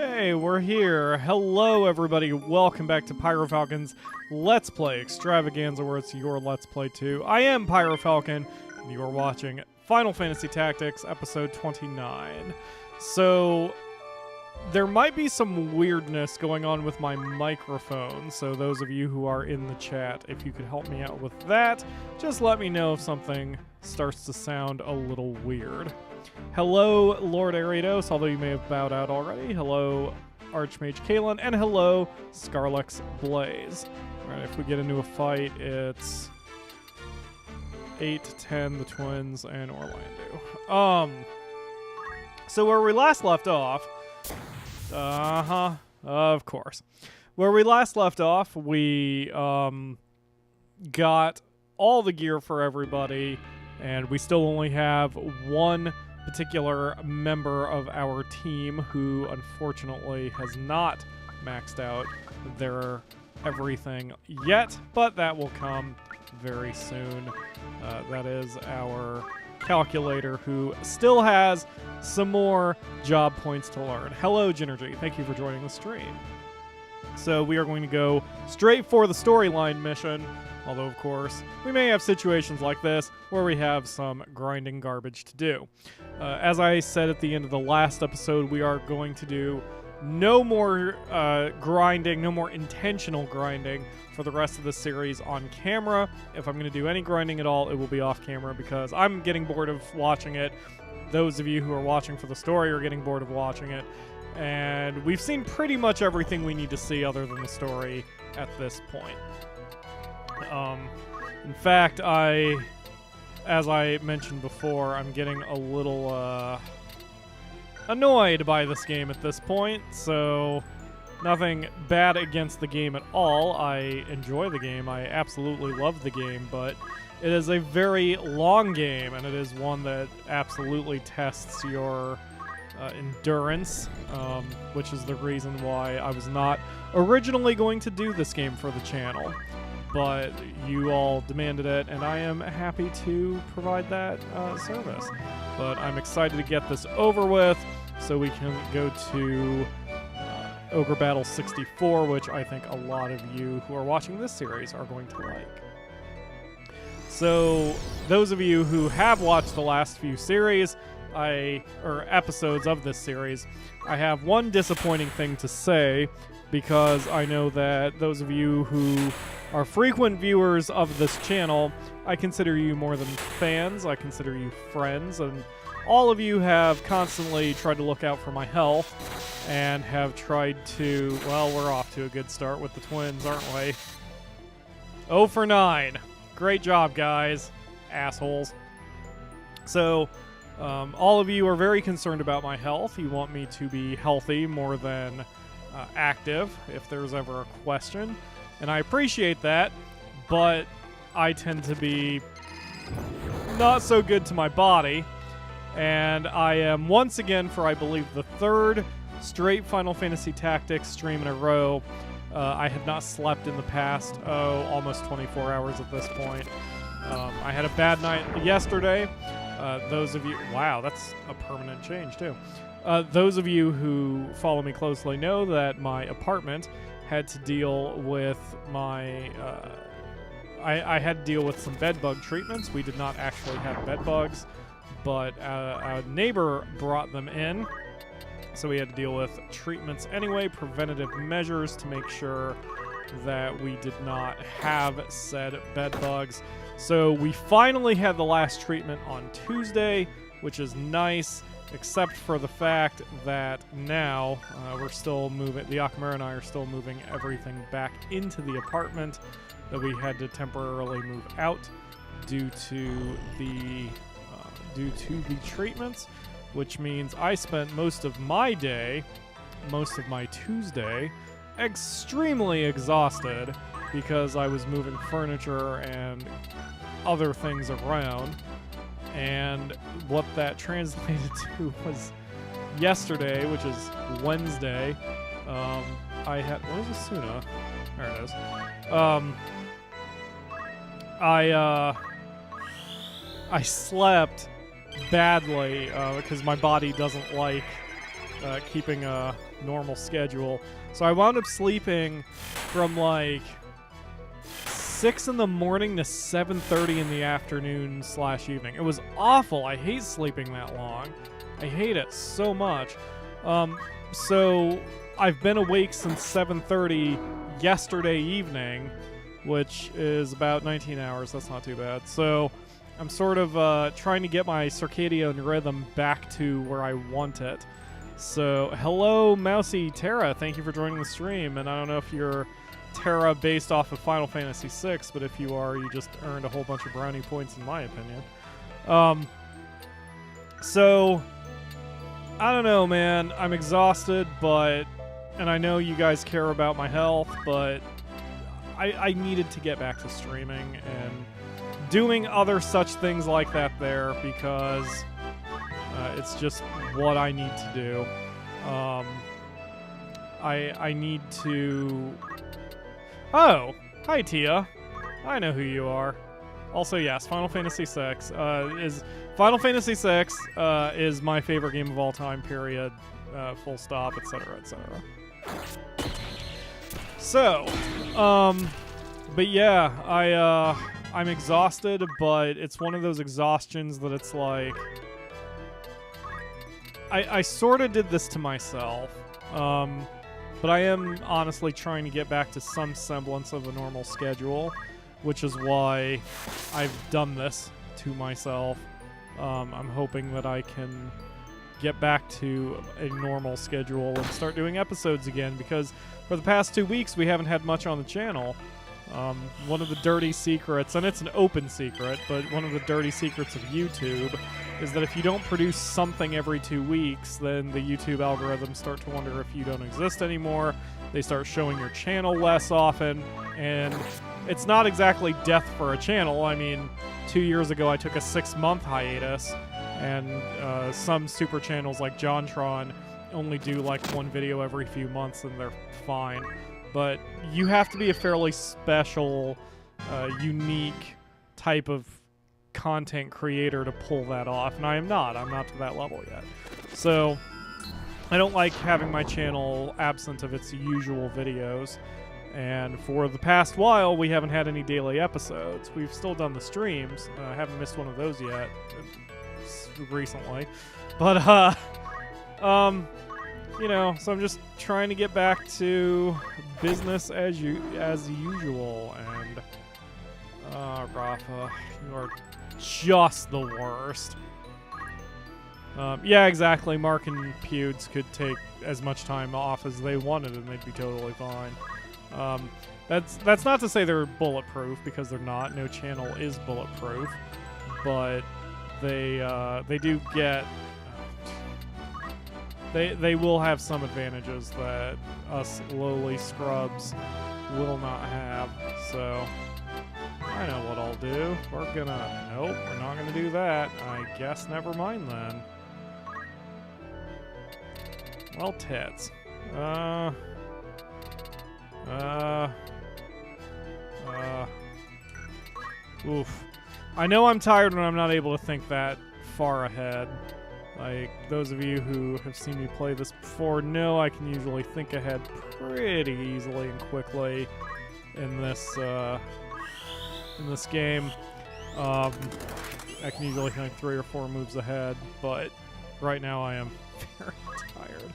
Hey, we're here. Hello, everybody. Welcome back to PyroFalkon's Let's Play Extravaganza, where it's your Let's Play too. I am PyroFalkon, and you are watching Final Fantasy Tactics, Episode 29. So, there might be some weirdness going on with my microphone, so those of you who are in the chat, if you could help me out with that, just let me know if something starts to sound a little weird. Hello, Lord Ariados, although you may have bowed out already. Hello, Archmage Kalen, and hello, Scarlex Blaze. Alright, if we get into a fight, it's 8, 10, the twins, and Orlando. So where we last left off... of course. Where we last left off, we got all the gear for everybody, and we still only have one particular member of our team who unfortunately has not maxed out their everything yet, but that will come very soon. That is our calculator, who still has some more job points to learn. Hello, Ginergy. Thank you for joining the stream. So we are going to go straight for the storyline mission, although, of course, we may have situations like this where we have some grinding garbage to do. As I said at the end of the last episode, we are going to do no more grinding, no more intentional grinding for the rest of the series on camera. If I'm going to do any grinding at all, it will be off camera because I'm getting bored of watching it. Those of you who are watching for the story are getting bored of watching it. And we've seen pretty much everything we need to see other than the story at this point. In fact, as I mentioned before, I'm getting a little annoyed by this game at this point, so nothing bad against the game at all. I enjoy the game. I absolutely love the game, but it is a very long game, and it is one that absolutely tests your endurance, which is the reason why I was not originally going to do this game for the channel. But you all demanded it, and I am happy to provide that service. But I'm excited to get this over with so we can go to Ogre Battle 64, which I think a lot of you who are watching this series are going to like. So those of you who have watched the last few series, or episodes of this series, I have one disappointing thing to say, because I know that those of you who are frequent viewers of this channel, I consider you more than fans, I consider you friends, and all of you have constantly tried to look out for my health, and have tried to, well, we're off to a good start with the twins, aren't we? 0 for 9. Great job, guys. Assholes. So, all of you are very concerned about my health. You want me to be healthy more than active, if there's ever a question. And I appreciate that, but I tend to be not so good to my body. And I am once again, for I believe the third straight Final Fantasy Tactics stream in a row, I have not slept in the past, almost 24 hours at this point. I had a bad night yesterday. Those of you... Wow, that's a permanent change, too. Those of you who follow me closely know that my apartment had to deal with my... I had to deal with some bed bug treatments. We did not actually have bed bugs, but a neighbor brought them in. So we had to deal with treatments anyway, preventative measures to make sure that we did not have said bed bugs. So we finally had the last treatment on Tuesday, which is nice, except for the fact that now we're still moving, the Akamura and I are still moving everything back into the apartment that we had to temporarily move out due to the treatments, which means I spent most of my day, most of my Tuesday, extremely exhausted because I was moving furniture and other things around. And what that translated to was yesterday, which is Wednesday, I had... Where's Asuna? There it is. I slept badly because my body doesn't like keeping a normal schedule. So I wound up sleeping from like 6 in the morning to 7:30 in the afternoon / evening. It was awful. I hate sleeping that long. I hate it so much. So I've been awake since 7:30 yesterday evening, which is about 19 hours. That's not too bad. So I'm sort of trying to get my circadian rhythm back to where I want it. So hello, Mousy Terra. Thank you for joining the stream. And I don't know if you're Terra based off of Final Fantasy VI, but if you are, you just earned a whole bunch of brownie points in my opinion. So I don't know, man. I'm exhausted, and I know you guys care about my health, but I needed to get back to streaming and doing other such things like that there, because it's just what I need to do. I need to... Oh! Hi, Tia. I know who you are. Also, yes, Final Fantasy VI is my favorite game of all time, period. Full stop, etc., etc. So, but yeah, I'm exhausted, but it's one of those exhaustions that it's like... I sort of did this to myself, but I am honestly trying to get back to some semblance of a normal schedule, which is why I've done this to myself. I'm hoping that I can get back to a normal schedule and start doing episodes again, because for the past 2 weeks we haven't had much on the channel. One of the dirty secrets, and it's an open secret, but one of the dirty secrets of YouTube is that if you don't produce something every 2 weeks, then the YouTube algorithms start to wonder if you don't exist anymore. They start showing your channel less often, and it's not exactly death for a channel. I mean, 2 years ago I took a 6-month hiatus, and some super channels like JonTron only do like one video every few months and they're fine. But you have to be a fairly special, unique type of content creator to pull that off, and I am not. I'm not to that level yet. So I don't like having my channel absent of its usual videos, and for the past while we haven't had any daily episodes. We've still done the streams. I haven't missed one of those yet recently, but you know, so I'm just trying to get back to business as usual. And Rafa, you are just the worst. Yeah, exactly. Mark and Pewds could take as much time off as they wanted, and they'd be totally fine. That's not to say they're bulletproof, because they're not. No channel is bulletproof, but they do get. They will have some advantages that us lowly scrubs will not have. So I know what I'll do. Nope, we're not gonna do that. I guess never mind then. Well, tits. Oof. I know I'm tired when I'm not able to think that far ahead. Like, those of you who have seen me play this before know I can usually think ahead pretty easily and quickly in this game. I can usually think 3 or 4 moves ahead, but right now I am very tired.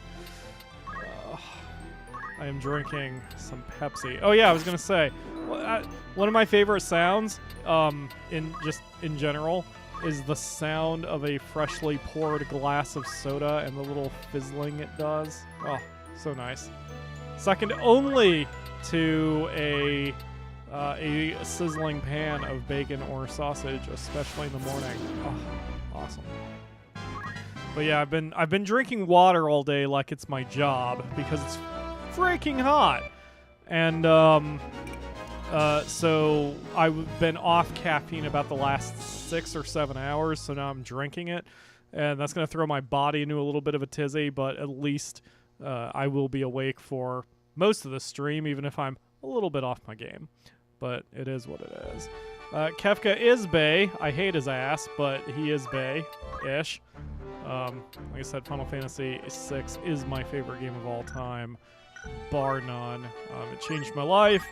I am drinking some Pepsi. Oh yeah, I was gonna say, one of my favorite sounds, in general, is the sound of a freshly poured glass of soda and the little fizzling it does. Oh, so nice. Second only to a sizzling pan of bacon or sausage, especially in the morning. Oh, awesome. But yeah, I've been drinking water all day like it's my job, because it's freaking hot. And so I've been off caffeine about the last 6 or 7 hours, so now I'm drinking it, and that's going to throw my body into a little bit of a tizzy, but at least I will be awake for most of the stream, even if I'm a little bit off my game. But it is what it is. Kefka is bae. I hate his ass, but he is bae-ish. Like I said, Final Fantasy VI is my favorite game of all time, bar none. It changed my life,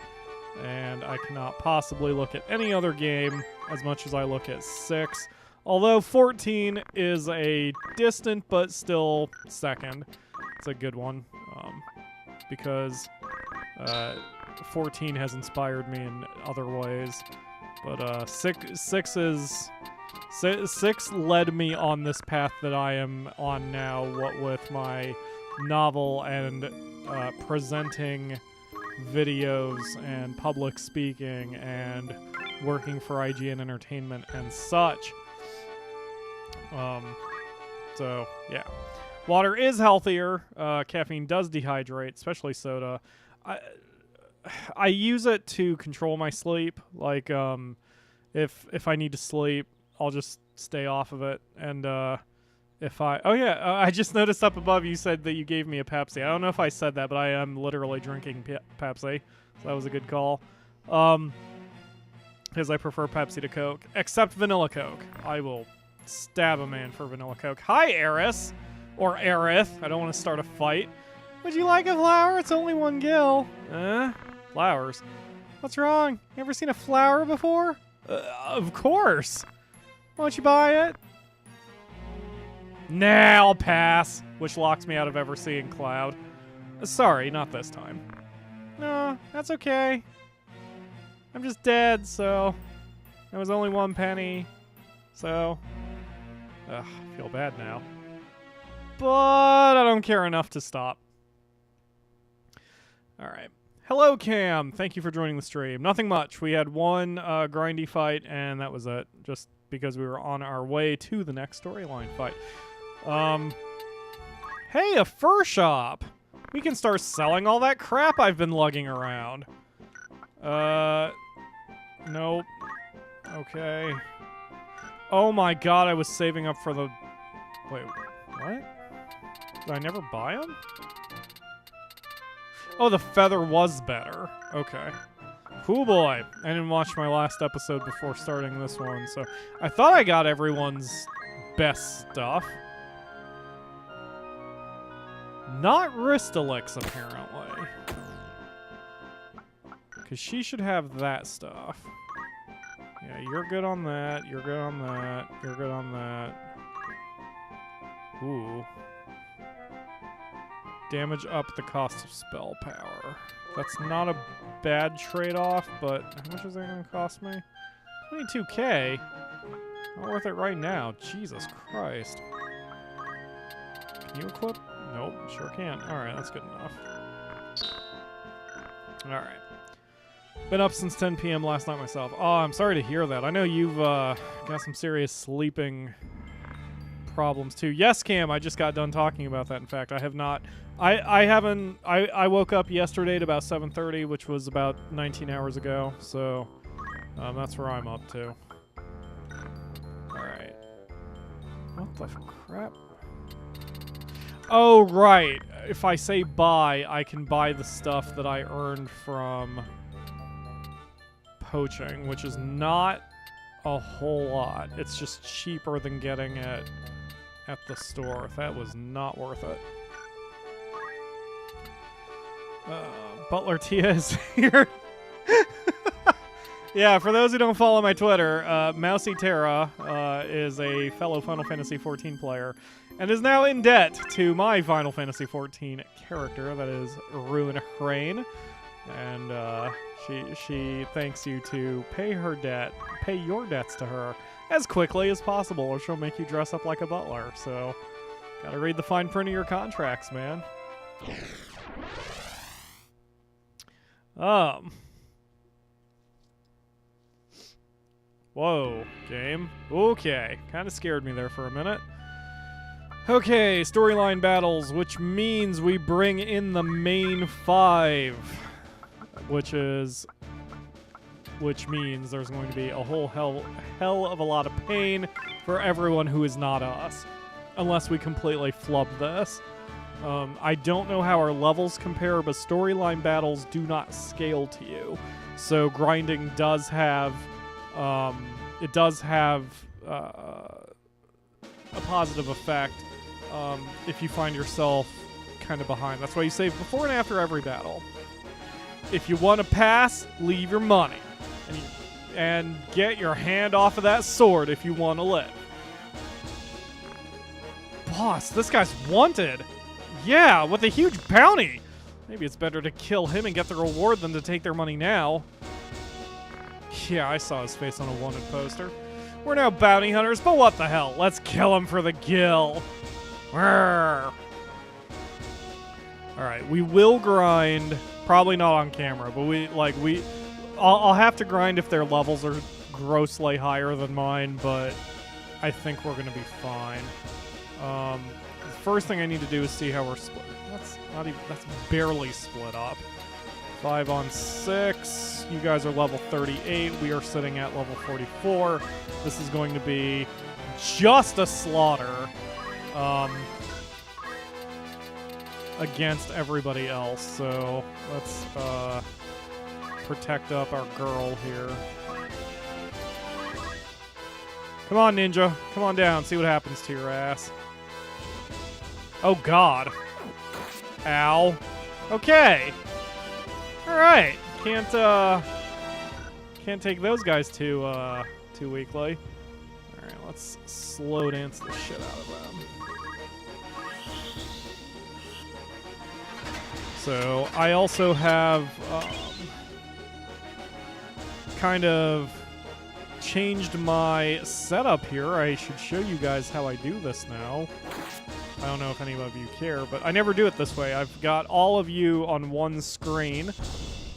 and I cannot possibly look at any other game as much as I look at 6. Although 14 is a distant but still second. It's a good one, because 14 has inspired me in other ways. But 6 led me on this path that I am on now, what with my novel and presenting videos and public speaking and working for IGN Entertainment and such. So, yeah. Water is healthier. Caffeine does dehydrate, especially soda. I use it to control my sleep. Like, if I need to sleep, I'll just stay off of it. And I just noticed up above you said that you gave me a Pepsi. I don't know if I said that, but I am literally drinking Pepsi. So that was a good call. Because I prefer Pepsi to Coke, except vanilla Coke. I will stab a man for vanilla Coke. Hi, Eris. Or Aerith. I don't want to start a fight. Would you like a flower? It's only 1 gil. Flowers. What's wrong? You ever seen a flower before? Of course. Won't you buy it? Nah, I'll pass. Which locks me out of ever seeing Cloud. Sorry, not this time. No, that's okay. I'm just dead, so... It was only 1 penny. So... Ugh, I feel bad now. But I don't care enough to stop. Alright. Hello, Cam. Thank you for joining the stream. Nothing much. We had 1 grindy fight, and that was it. Just because we were on our way to the next storyline fight. Hey, a fur shop! We can start selling all that crap I've been lugging around. Nope. Okay. Oh my god, I was saving up for the... Wait, what? Did I never buy them? Oh, the feather was better. Okay. Cool boy. I didn't watch my last episode before starting this one, so... I thought I got everyone's best stuff. Not Ristalix, apparently. Because she should have that stuff. Yeah, you're good on that. You're good on that. You're good on that. Ooh. Damage up the cost of spell power. That's not a bad trade-off, but how much is that going to cost me? 22k? Not worth it right now. Jesus Christ. Can you equip? Nope, sure can't. Alright, that's good enough. Alright. Been up since 10 p.m. last night myself. Oh, I'm sorry to hear that. I know you've got some serious sleeping problems too. Yes, Cam, I just got done talking about that. In fact, I have not... I woke up yesterday at about 7:30, which was about 19 hours ago, so that's where I'm up to. Alright. What the crap? Oh, right. If I say buy, I can buy the stuff that I earned from poaching, which is not a whole lot. It's just cheaper than getting it at the store. That was not worth it. Butler Tia is here. Yeah, for those who don't follow my Twitter, Mousy Terra is a fellow Final Fantasy XIV player and is now in debt to my Final Fantasy XIV character, that is Ruin Hrain. And she thanks you to pay your debts to her as quickly as possible, or she'll make you dress up like a butler. So, gotta read the fine print of your contracts, man. Whoa, game. Okay, kind of scared me there for a minute. Okay, storyline battles, which means we bring in the main 5. Which means there's going to be a whole hell of a lot of pain for everyone who is not us. Unless we completely flub this. I don't know how our levels compare, but storyline battles do not scale to you. So grinding does have... a positive effect if you find yourself kind of behind. That's why you save before and after every battle. If you want to pass, leave your money. And get your hand off of that sword if you want to live. Boss, this guy's wanted. Yeah, with a huge bounty. Maybe it's better to kill him and get the reward than to take their money now. Yeah, I saw his face on a wanted poster. We're now bounty hunters, but what the hell? Let's kill him for the gill. Alright, we will grind. Probably not on camera, but I'll have to grind if their levels are grossly higher than mine, but I think we're gonna be fine. The first thing I need to do is see how we're split. That's barely split up. 5 on 6. You guys are level 38. We are sitting at level 44. This is going to be just a slaughter against everybody else. So let's protect up our girl here. Come on, ninja. Come on down. See what happens to your ass. Oh, God. Ow. Okay. All right. Can't take those guys too weakly. All right. Let's slow dance the shit out of them. So I also have kind of changed my setup here. I should show you guys how I do this now. I don't know if any of you care, but I never do it this way. I've got all of you on one screen.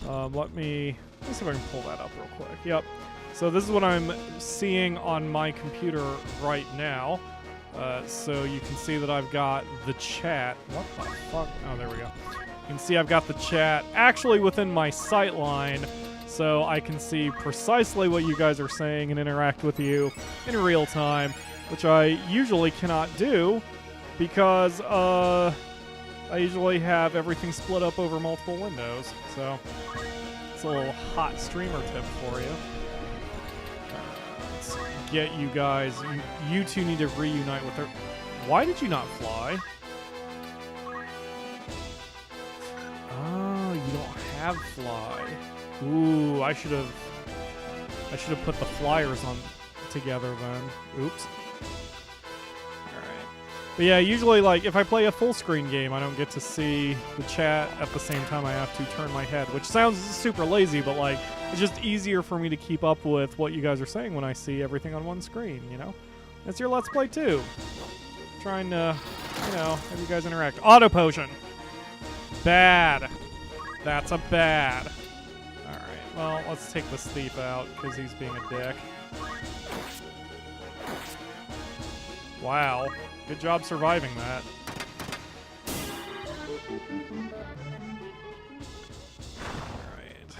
Let me see if I can pull that up real quick. Yep. So this is what I'm seeing on my computer right now. So you can see that I've got the chat. What the fuck? Oh, there we go. You can see I've got the chat actually within my sight line, so I can see precisely what you guys are saying and interact with you in real time, which I usually cannot do because I usually have everything split up over multiple windows. So it's a little hot streamer tip for you. Let's get you guys. You two need to reunite with her. Why did you not fly? Oh, you don't have fly. Ooh, I should have put the flyers on together then. Oops. Alright. But yeah, usually like if I play a full screen game, I don't get to see the chat at the same time I have to turn my head, which sounds super lazy, but like it's just easier for me to keep up with what you guys are saying when I see everything on one screen, you know? That's your Let's Play too. Trying to, have you guys interact. Auto potion. Bad. That's a bad. Alright, well, let's take this thief out because he's being a dick. Wow. Good job surviving that. Alright.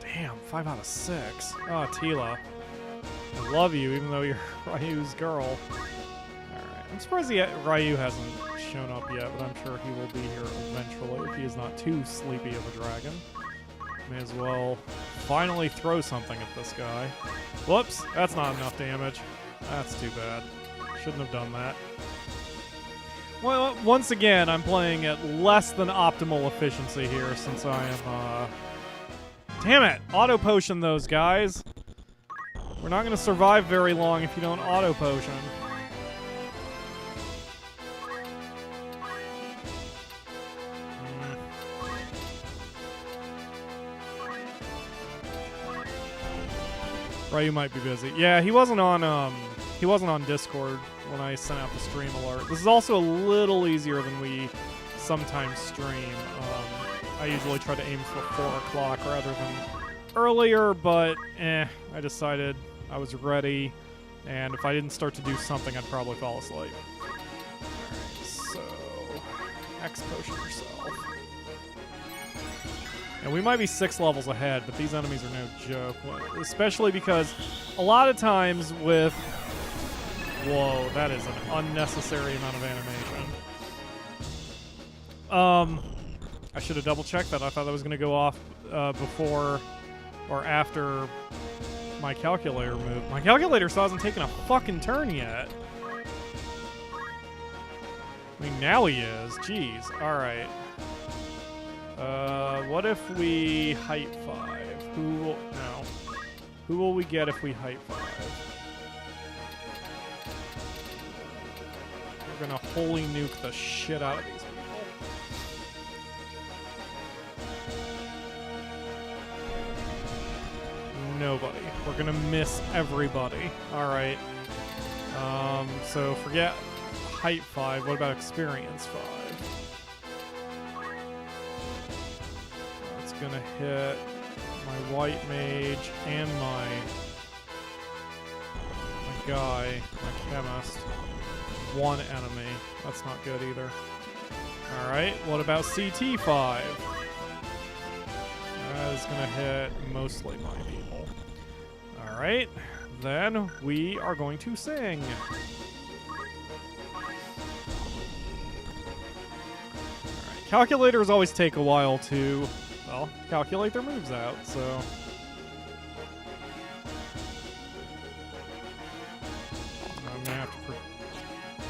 Damn, 5 out of 6. Oh, Tila. I love you, even though you're Ryu's girl. I'm surprised Ryu hasn't shown up yet, but I'm sure he will be here eventually if he is not too sleepy of a dragon. May as well finally throw something at this guy. Whoops, that's not enough damage. That's too bad. Shouldn't have done that. Well, once again, I'm playing at less than optimal efficiency here since I am, Damn it! Auto potion those guys! We're not going to survive very long if you don't auto potion. Ryu might be busy. Yeah, he wasn't on Discord when I sent out the stream alert. This is also a little easier than we sometimes stream. I usually try to aim for 4 o'clock rather than earlier, but I decided I was ready, and if I didn't start to do something, I'd probably fall asleep. Alright, so X potion yourself. And we might be 6 levels ahead, but these enemies are no joke. Especially because a lot of times with... Whoa, that is an unnecessary amount of animation. I should have double-checked that. I thought that was going to go off before or after my calculator moved. My calculator still hasn't taken a fucking turn yet. I mean, now he is. Jeez. Alright. What if we height 5? No. Who will we get if we height 5? We're gonna holy nuke the shit out of these people. Nobody. We're gonna miss everybody. Alright. So forget height 5. What about experience 5? It's gonna hit my white mage and my guy, my chemist. One enemy. That's not good either. Alright, what about CT 5? That is gonna hit mostly my people. Alright, then we are going to sing. Alright, calculators always take a while to, well, calculate their moves out, so... I'm gonna have to...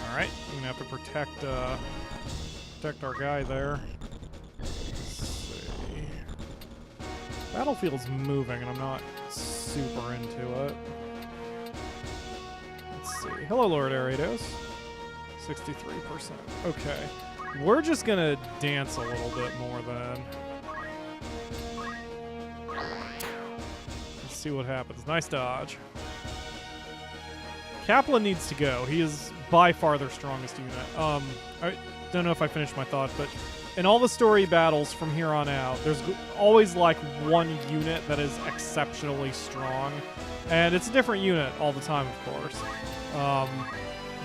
Alright, I'm gonna have to protect our guy there. Let's see. Battlefield's moving, and I'm not super into it. Let's see. Hello, Lord Aridos. 63%. Okay. We're just gonna dance a little bit more then. Let's see what happens. Nice dodge. Kaplan needs to go. He is by far their strongest unit. I don't know if I finished my thought, but in all the story battles from here on out, there's always like one unit that is exceptionally strong, and it's a different unit all the time, of course.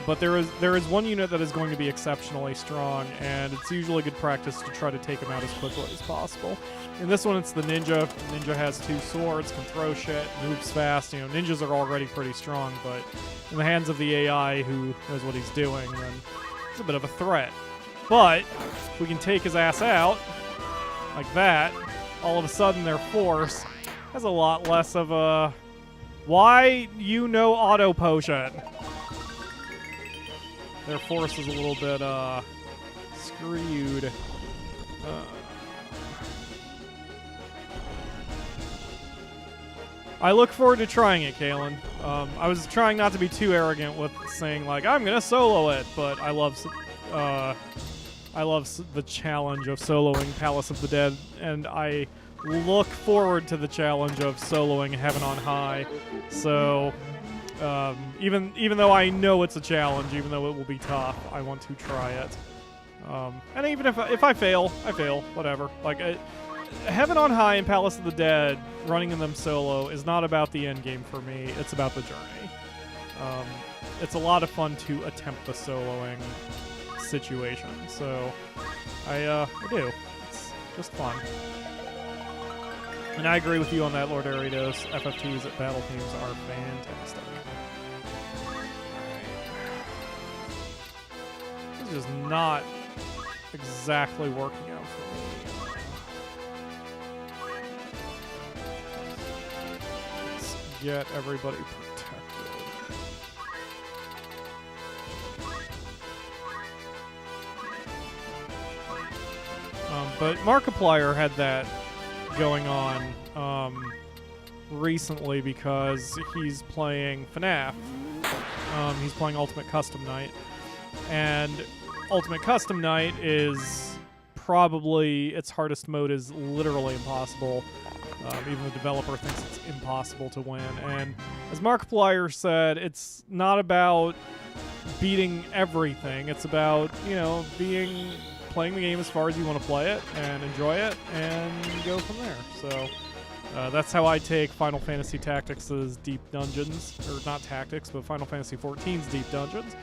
But there is one unit that is going to be exceptionally strong, and it's usually good practice to try to take him out as quickly as possible. In this one, it's the ninja. The ninja has 2 swords, can throw shit, moves fast. You know, ninjas are already pretty strong, but in the hands of the AI who knows what he's doing, then it's a bit of a threat. But if we can take his ass out like that, all of a sudden their force has a lot less of a... Why you know auto potion? Their force is a little bit, screwed. I look forward to trying it, Kalen. I was trying not to be too arrogant with saying, like, I'm gonna solo it, but I love the challenge of soloing Palace of the Dead, and I look forward to the challenge of soloing Heaven on High. So... even though I know it's a challenge, even though it will be tough, I want to try it. And even if I fail, I fail. Whatever. Like, Heaven on High and Palace of the Dead, running in them solo, is not about the end game for me. It's about the journey. It's a lot of fun to attempt the soloing situation. So, I do. It's just fun. And I agree with you on that, Lord Aridos. FFTs at battle teams are fantastic. This is just not exactly working out for me. Let's get everybody protected. But Markiplier had that going on recently because he's playing FNAF. He's playing Ultimate Custom Night. And Ultimate Custom Night is probably, its hardest mode is literally impossible. Even the developer thinks it's impossible to win. And as Markiplier said, it's not about beating everything. It's about, you know, playing the game as far as you want to play it and enjoy it and go from there. So that's how I take Final Fantasy Tactics' Deep Dungeons, or not Tactics, but Final Fantasy XIV's Deep Dungeons.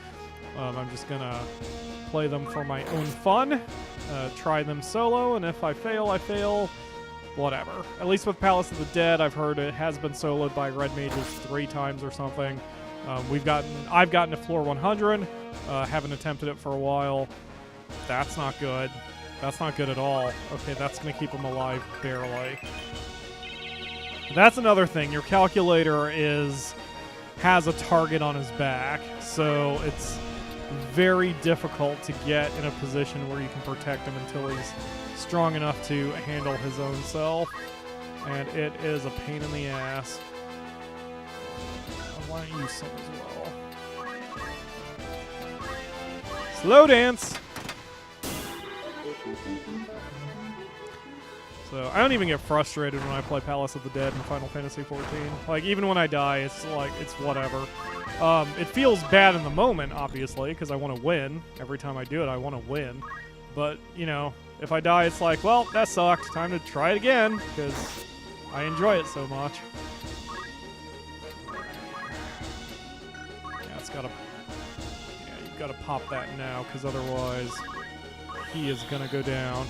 I'm just gonna play them for my own fun, try them solo, and if I fail, I fail. Whatever. At least with Palace of the Dead, I've heard it has been soloed by Red Mages 3 times or something. I've gotten to floor 100. Haven't attempted it for a while. That's not good. That's not good at all. Okay, that's gonna keep him alive barely. That's another thing. Your calculator has a target on his back, so it's very difficult to get in a position where you can protect him until he's strong enough to handle his own self. And it is a pain in the ass. Why don't you use some as well? Slow dance! So I don't even get frustrated when I play Palace of the Dead in Final Fantasy XIV. Like, even when I die, it's like, it's whatever. It feels bad in the moment, obviously, because I want to win. Every time I do it, I want to win. But, you know, if I die, it's like, well, that sucked. Time to try it again, because I enjoy it so much. Yeah, it's gotta... Yeah, you've got to pop that now, because otherwise he is going to go down.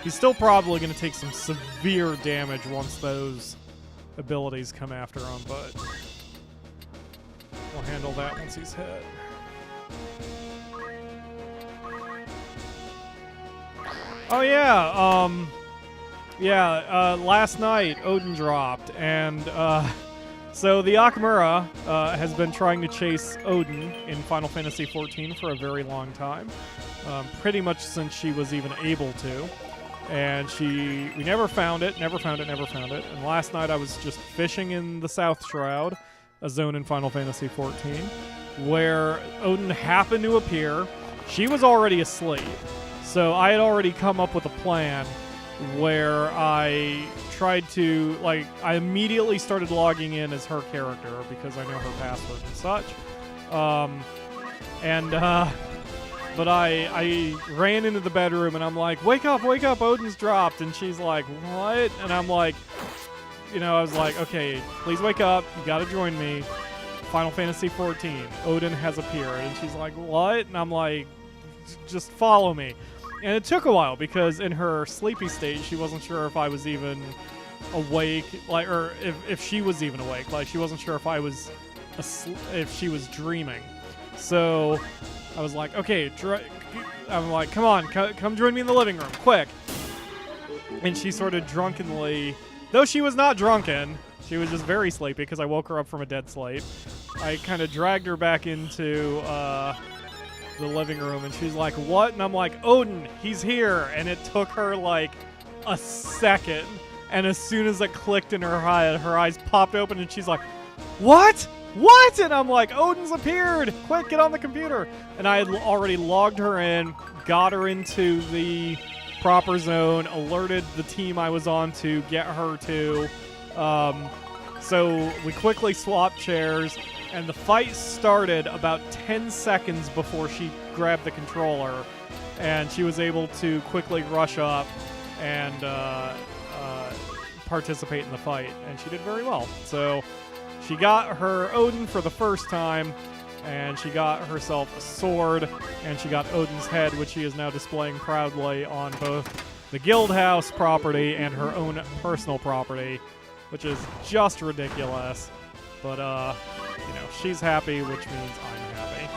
He's still probably going to take some severe damage once those abilities come after him, but we'll handle that once he's hit. Oh yeah, last night Odin dropped, and so the Akamura has been trying to chase Odin in Final Fantasy XIV for a very long time, pretty much since she was even able to. And we never found it. And last night I was just fishing in the South Shroud, a zone in Final Fantasy XIV, where Odin happened to appear. She was already asleep. So I had already come up with a plan where I tried to, like, I immediately started logging in as her character because I know her password and such. But I ran into the bedroom and I'm like, wake up, Odin's dropped. And she's like, what? And I'm like, you know, I was like, okay, please wake up. You gotta join me. Final Fantasy XIV. Odin has appeared. And she's like, what? And I'm like, just follow me. And it took a while because in her sleepy state, she wasn't sure if I was even awake, like, or if she was even awake. Like, she wasn't sure if I was if she was dreaming. So I was like, okay, I'm like, come on, come join me in the living room, quick. And she sort of drunkenly, though she was not drunken, she was just very sleepy because I woke her up from a dead sleep. I kind of dragged her back into the living room, and she's like, what? And I'm like, Odin, he's here. And it took her like a second. And as soon as it clicked in her head, her eyes popped open, and she's like, what? What? And I'm like, Odin's appeared! Quick, get on the computer! And I had already logged her in, got her into the proper zone, alerted the team I was on to get her to. So we quickly swapped chairs, and the fight started about 10 seconds before she grabbed the controller, and she was able to quickly rush up and participate in the fight, and she did very well. So she got her Odin for the first time, and she got herself a sword, and she got Odin's head, which she is now displaying proudly on both the guild house property and her own personal property, which is just ridiculous. But, you know, she's happy, which means I'm happy.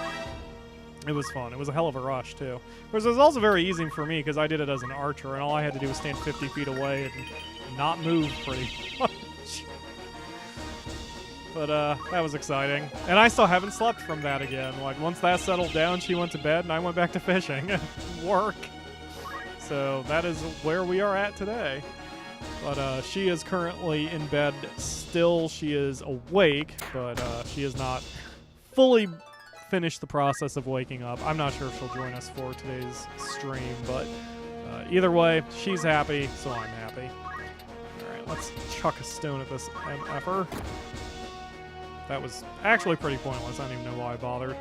It was fun. It was a hell of a rush, too. Of course, it was also very easy for me because I did it as an archer, and all I had to do was stand 50 feet away and not move pretty much. But that was exciting. And I still haven't slept from that again. Like, once that settled down, she went to bed, and I went back to fishing and work. So that is where we are at today. But she is currently in bed still. She is awake, but she has not fully finished the process of waking up. I'm not sure if she'll join us for today's stream, but either way, she's happy, so I'm happy. Alright, let's chuck a stone at this MFer. That was actually pretty pointless. I don't even know why I bothered.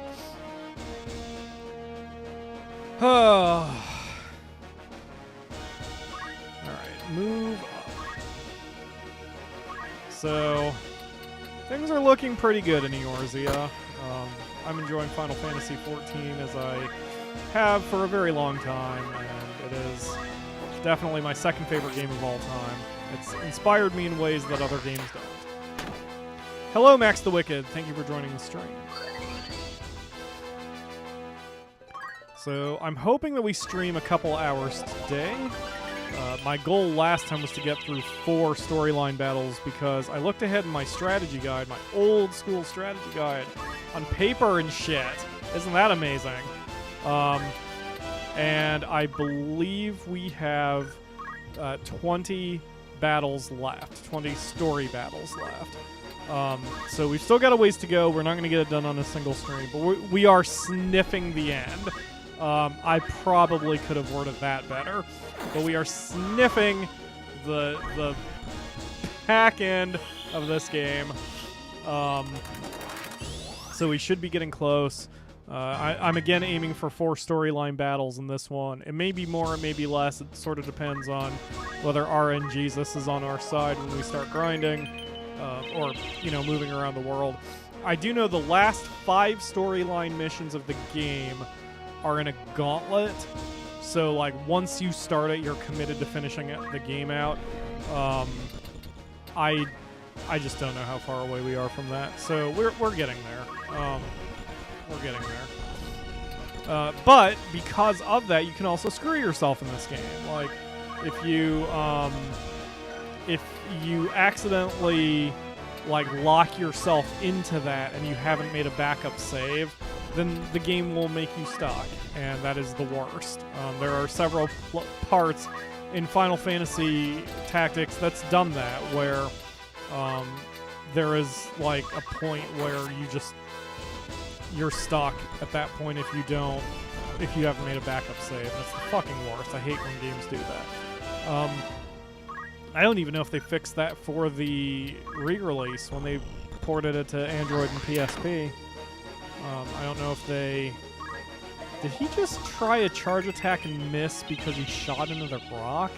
Alright, move up. So, things are looking pretty good in Eorzea. I'm enjoying Final Fantasy XIV as I have for a very long time, and it is definitely my second favorite game of all time. It's inspired me in ways that other games don't. Hello, Max the Wicked. Thank you for joining the stream. So, I'm hoping that we stream a couple hours today. My goal last time was to get through 4 storyline battles because I looked ahead in my strategy guide, my old school strategy guide, on paper and shit. Isn't that amazing? And I believe we have 20 battles left, 20 story battles left. So we've still got a ways to go. We're not going to get it done on a single stream, but we are sniffing the end. I probably could have worded that better, but we are sniffing the back end of this game. So we should be getting close. I'm again aiming for 4 storyline battles in this one. It may be more, it may be less. It sort of depends on whether RNGesus is on our side when we start grinding, or, you know, moving around the world. I do know the last 5 storyline missions of the game are in a gauntlet. So, like, once you start it, you're committed to finishing the game out. I just don't know how far away we are from that. So we're getting there. We're getting there. But because of that, you can also screw yourself in this game. Like, if you accidentally, like, lock yourself into that and you haven't made a backup save, then the game will make you stuck, and that is the worst. There are several parts in Final Fantasy Tactics that's done that, where there is, like, a point where you're stuck at that point if you haven't made a backup save. That's the fucking worst. I hate when games do that. I don't even know if they fixed that for the re-release when they ported it to Android and PSP. I don't know if they... Did he just try a charge attack and miss because he shot into the rock?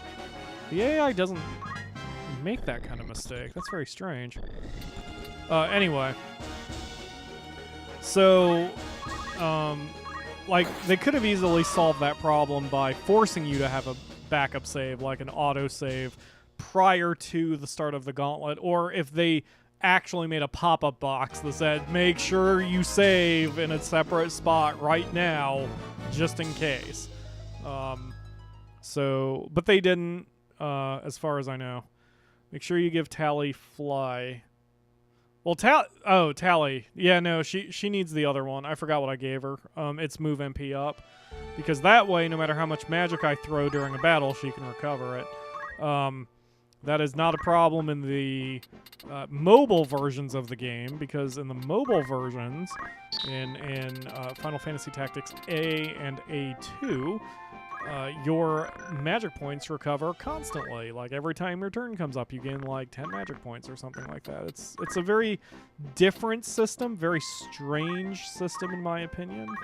The AI doesn't make that kind of mistake. That's very strange. Anyway. So, like, they could have easily solved that problem by forcing you to have a backup save, like an auto-save, prior to the start of the gauntlet, or if they actually made a pop-up box that said, make sure you save in a separate spot right now, just in case. But they didn't, as far as I know. Make sure you give Tally Fly. Well, Tally. Yeah, no, she needs the other one. I forgot what I gave her. It's Move MP up. Because that way, no matter how much magic I throw during a battle, she can recover it. That is not a problem in the mobile versions of the game, because in the mobile versions, in Final Fantasy Tactics A and A2, your magic points recover constantly. Like, every time your turn comes up, you gain like 10 magic points or something like that. It's a very different system, very strange system in my opinion.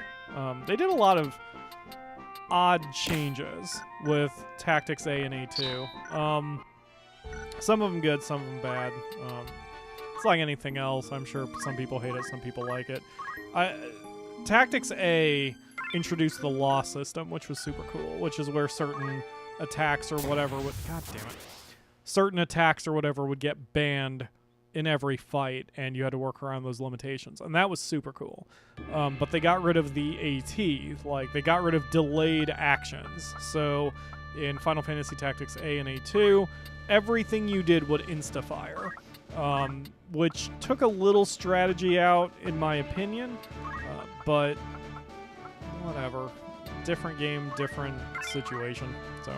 They did a lot of odd changes with Tactics A and A2. Some of them good, some of them bad. It's like anything else. I'm sure some people hate it, some people like it. Tactics A introduced the law system, which was super cool, which is where certain attacks or whatever would... God damn it. Certain attacks or whatever would get banned in every fight, and you had to work around those limitations. And that was super cool. But they got rid of the AT. Like, they got rid of delayed actions. So in Final Fantasy Tactics A and A2, everything you did would insta-fire, which took a little strategy out, in my opinion, but whatever. Different game, different situation, so.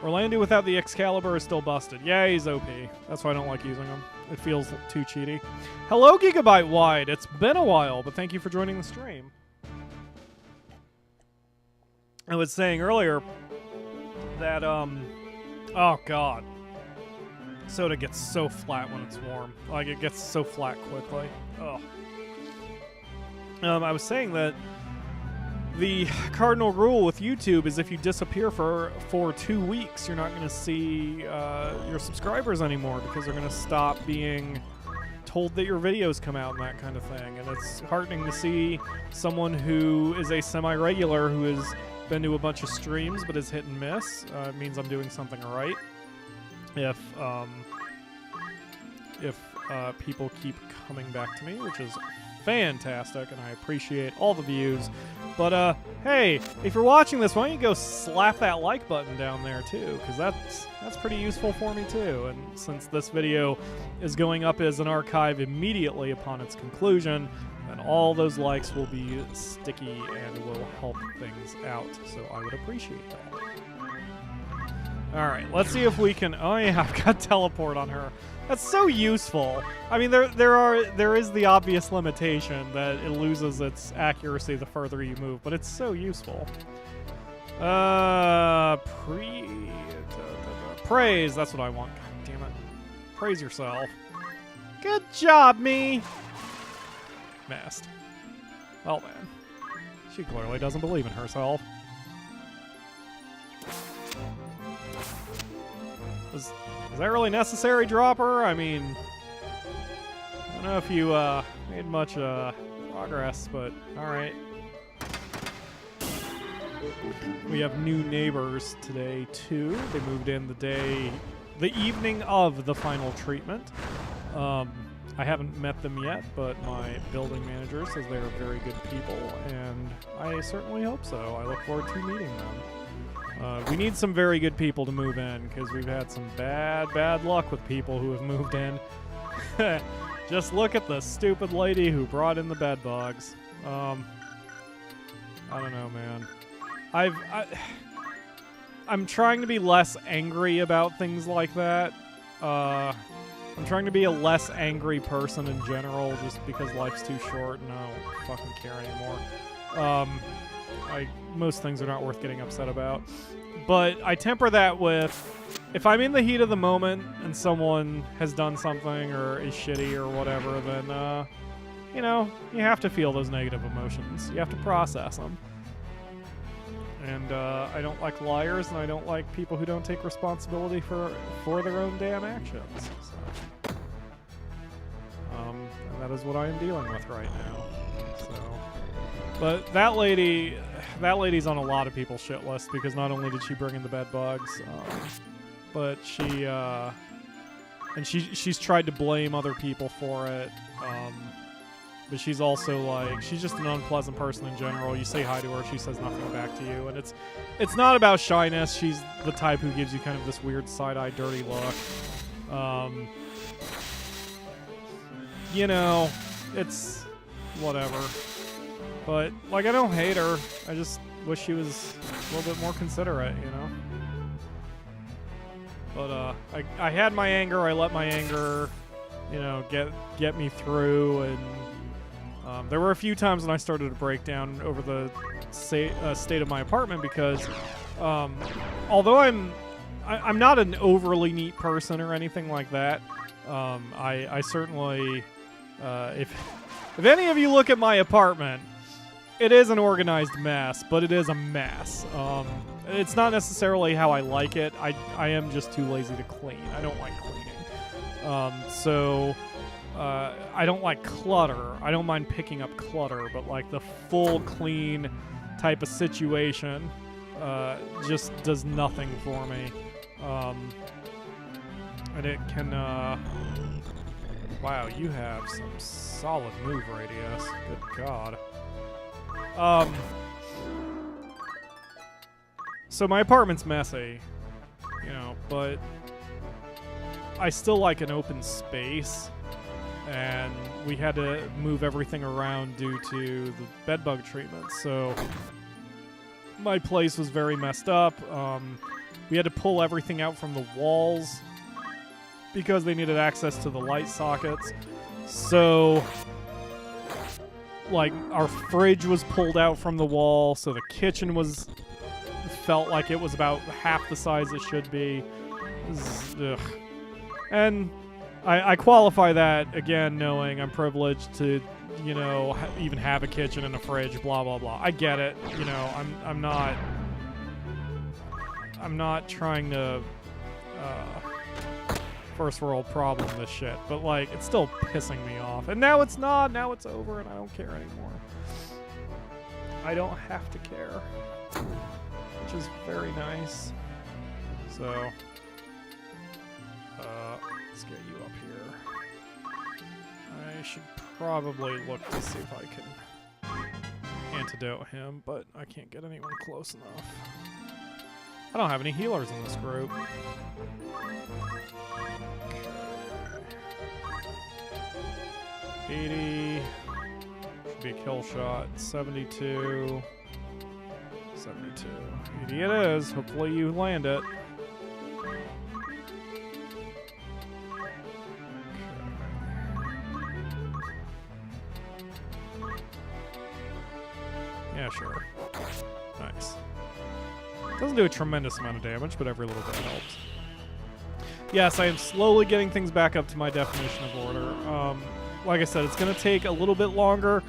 Orlando without the Excalibur is still busted. Yeah, he's OP. That's why I don't like using him. It feels too cheaty. Hello, Gigabyte Wide. It's been a while, but thank you for joining the stream. I was saying earlier that, oh god. Soda gets so flat when it's warm. Like, it gets so flat quickly. Ugh. I was saying that the cardinal rule with YouTube is if you disappear for 2 weeks, you're not going to see your subscribers anymore, because they're going to stop being told that your videos come out and that kind of thing. And it's heartening to see someone who is a semi-regular who has been to a bunch of streams but is hit and miss. It means I'm doing something right. If people keep coming back to me, which is fantastic, and I appreciate all the views, But, hey, if you're watching this, why don't you go slap that like button down there, too? Because that's pretty useful for me, too. And since this video is going up as an archive immediately upon its conclusion, then all those likes will be sticky and will help things out. So I would appreciate that. Alright, let's see if we can... Oh, yeah, I've got teleport on her. That's so useful. I mean, there is the obvious limitation that it loses its accuracy the further you move, but it's so useful. Praise, that's what I want. God damn it. Praise yourself. Good job, me! Missed. Oh, man. She clearly doesn't believe in herself. Was that really necessary, Dropper? I mean, I don't know if you made much progress, but alright. We have new neighbors today, too. They moved in the evening of the final treatment. I haven't met them yet, but my building manager says they're very good people, and I certainly hope so. I look forward to meeting them. We need some very good people to move in, because we've had some bad luck with people who have moved in. Just look at the stupid lady who brought in the bed bugs. I don't know, man. I'm trying to be less angry about things like that. I'm trying to be a less angry person in general, just because life's too short and I don't fucking care anymore. Most things are not worth getting upset about. But I temper that with, if I'm in the heat of the moment and someone has done something or is shitty or whatever, then, you know, you have to feel those negative emotions. You have to process them. And I don't like liars, and I don't like people who don't take responsibility for their own damn actions. So, and that is what I am dealing with right now. So, but that lady's on a lot of people's shit list, because not only did she bring in the bed bugs, but she's tried to blame other people for it. But she's also like, she's just an unpleasant person in general. You say hi to her, she says nothing back to you, and it's not about shyness. She's the type who gives you kind of this weird side-eye dirty look. You know, it's whatever. But, like, I don't hate her. I just wish she was a little bit more considerate, you know? But, I had my anger. I let my anger, you know, get me through, and there were a few times when I started to break down over the state of my apartment, because although I'm not an overly neat person or anything like that, I certainly, if any of you look at my apartment, it is an organized mess, but it is a mess. It's not necessarily how I like it. I am just too lazy to clean. I don't like cleaning. So I don't like clutter. I don't mind picking up clutter, but like the full clean type of situation just does nothing for me. And it can... wow, you have some solid move radius. Good God. So my apartment's messy, you know, but I still like an open space, and we had to move everything around due to the bedbug treatment, so my place was very messed up. We had to pull everything out from the walls because they needed access to the light sockets. So, like, our fridge was pulled out from the wall, so the kitchen felt like it was about half the size it should be. Ugh. And I qualify that, again, knowing I'm privileged to, you know, even have a kitchen and a fridge, blah, blah, blah. I get it. You know, I'm not trying to first world problem this shit, but, like, it's still pissing me off. And now it's not. Now it's over, and I don't care anymore. I don't have to care, which is very nice. So, let's get you up here. I should probably look to see if I can antidote him, but I can't get anyone close enough. I don't have any healers in this group. 80. Should be a kill shot. 72. 72. 80 it is. Hopefully you land it. Yeah, sure. Nice. Doesn't do a tremendous amount of damage, but every little bit helps. Yes, I am slowly getting things back up to my definition of order. Like I said, it's going to take a little bit longer,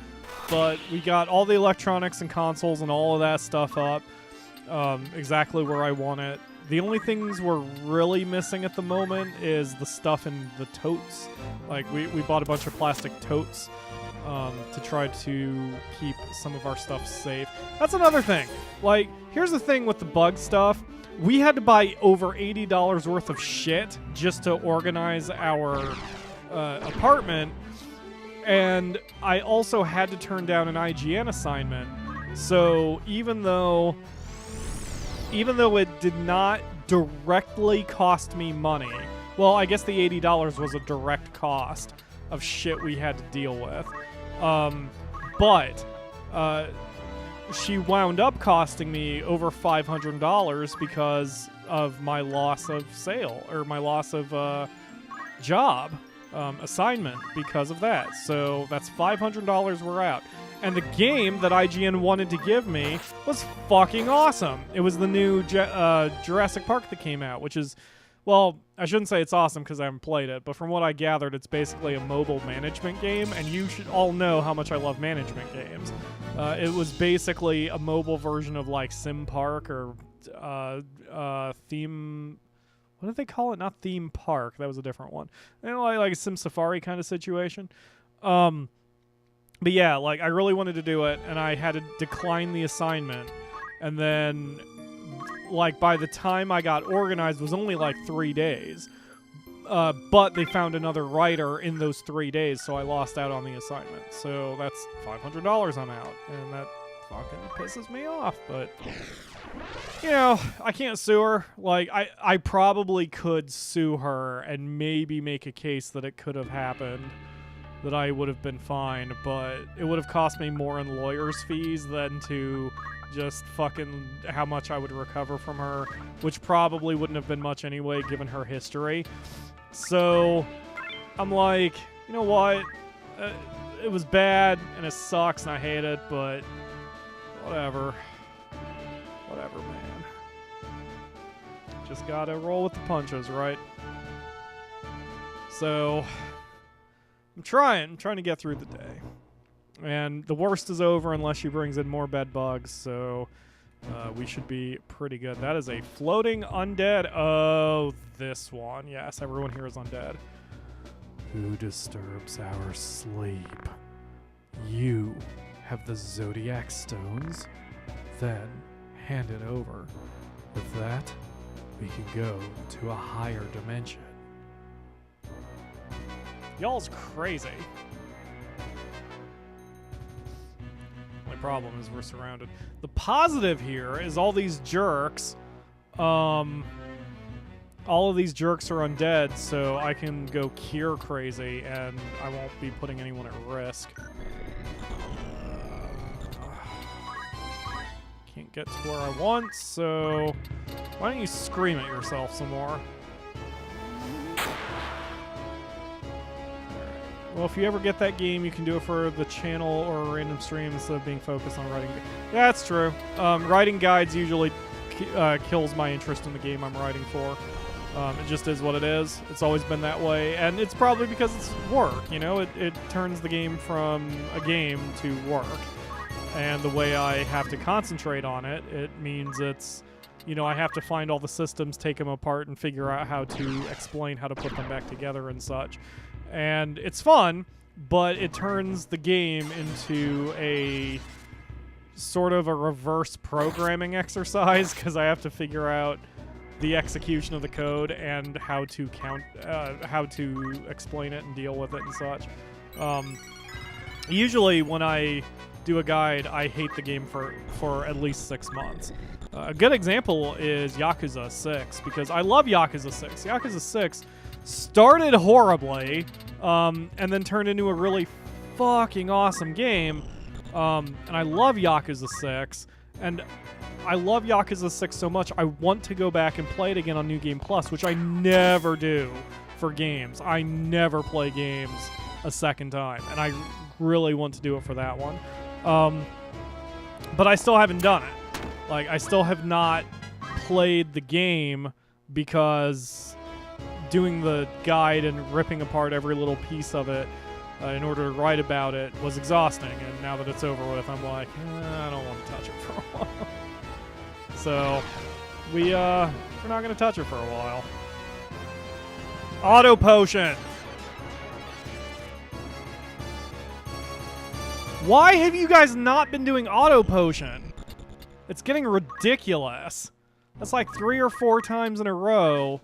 but we got all the electronics and consoles and all of that stuff up exactly where I want it. The only things we're really missing at the moment is the stuff in the totes. Like, we bought a bunch of plastic totes to try to keep some of our stuff safe. That's another thing. Like, here's the thing with the bug stuff. We had to buy over $80 worth of shit just to organize our apartment, and I also had to turn down an IGN assignment. So even though it did not directly cost me money, well, I guess the $80 was a direct cost of shit we had to deal with. But she wound up costing me over $500 because of my loss of sale, or my loss of job assignment because of that. So that's $500 we're out. And the game that IGN wanted to give me was fucking awesome. It was the new Jurassic Park that came out, which is, well, I shouldn't say it's awesome because I haven't played it, but from what I gathered, it's basically a mobile management game, and you should all know how much I love management games. It was basically a mobile version of like Sim Park or Theme... What did they call it? Not Theme Park. That was a different one. You know, like a Sim Safari kind of situation. But yeah, like I really wanted to do it, and I had to decline the assignment. And then, like by the time I got organized, it was only like 3 days. But they found another writer in those 3 days, so I lost out on the assignment. So that's $500 I'm out, and that fucking pisses me off. But you know, I can't sue her. Like, I probably could sue her and maybe make a case that it could have happened, that I would have been fine, but it would have cost me more in lawyer's fees than to just fucking how much I would recover from her, which probably wouldn't have been much anyway, given her history. So, I'm like, you know what? It was bad, and it sucks, and I hate it, but whatever. Whatever, man. Just gotta roll with the punches, right? So, I'm trying to get through the day. And the worst is over unless she brings in more bed bugs, so we should be pretty good. That is a floating undead. Oh, this one. Yes, everyone here is undead. Who disturbs our sleep? You have the Zodiac Stones? Then hand it over. With that, we can go to a higher dimension. Y'all's crazy. My problem is we're surrounded. The positive here is all these jerks. All of these jerks are undead, so I can go cure crazy, and I won't be putting anyone at risk. Can't get to where I want, so why don't you scream at yourself some more? Well, if you ever get that game, you can do it for the channel or a random stream instead of being focused on writing. Yeah, that's true. Writing guides usually kills my interest in the game I'm writing for. It just is what it is. It's always been that way, and it's probably because it's work, you know? It turns the game from a game to work. And the way I have to concentrate on it, it means it's, you know, I have to find all the systems, take them apart, and figure out how to explain how to put them back together and such. And it's fun, but it turns the game into a sort of a reverse programming exercise, because I have to figure out the execution of the code and how to how to explain it and deal with it and such. Usually when I do a guide, I hate the game for at least 6 months. A good example is Yakuza 6, because I love Yakuza 6. Yakuza 6 started horribly, and then turned into a really fucking awesome game. And I love Yakuza 6, and I love Yakuza 6 so much, I want to go back and play it again on New Game Plus, which I never do for games. I never play games a second time, and I really want to do it for that one. But I still haven't done it. Like, I still have not played the game because doing the guide and ripping apart every little piece of it in order to write about it was exhausting, and now that it's over with, I'm like, I don't want to touch it for a while. So, we're not going to touch it for a while. Auto Potion! Why have you guys not been doing Auto Potion? It's getting ridiculous. That's like 3 or 4 times in a row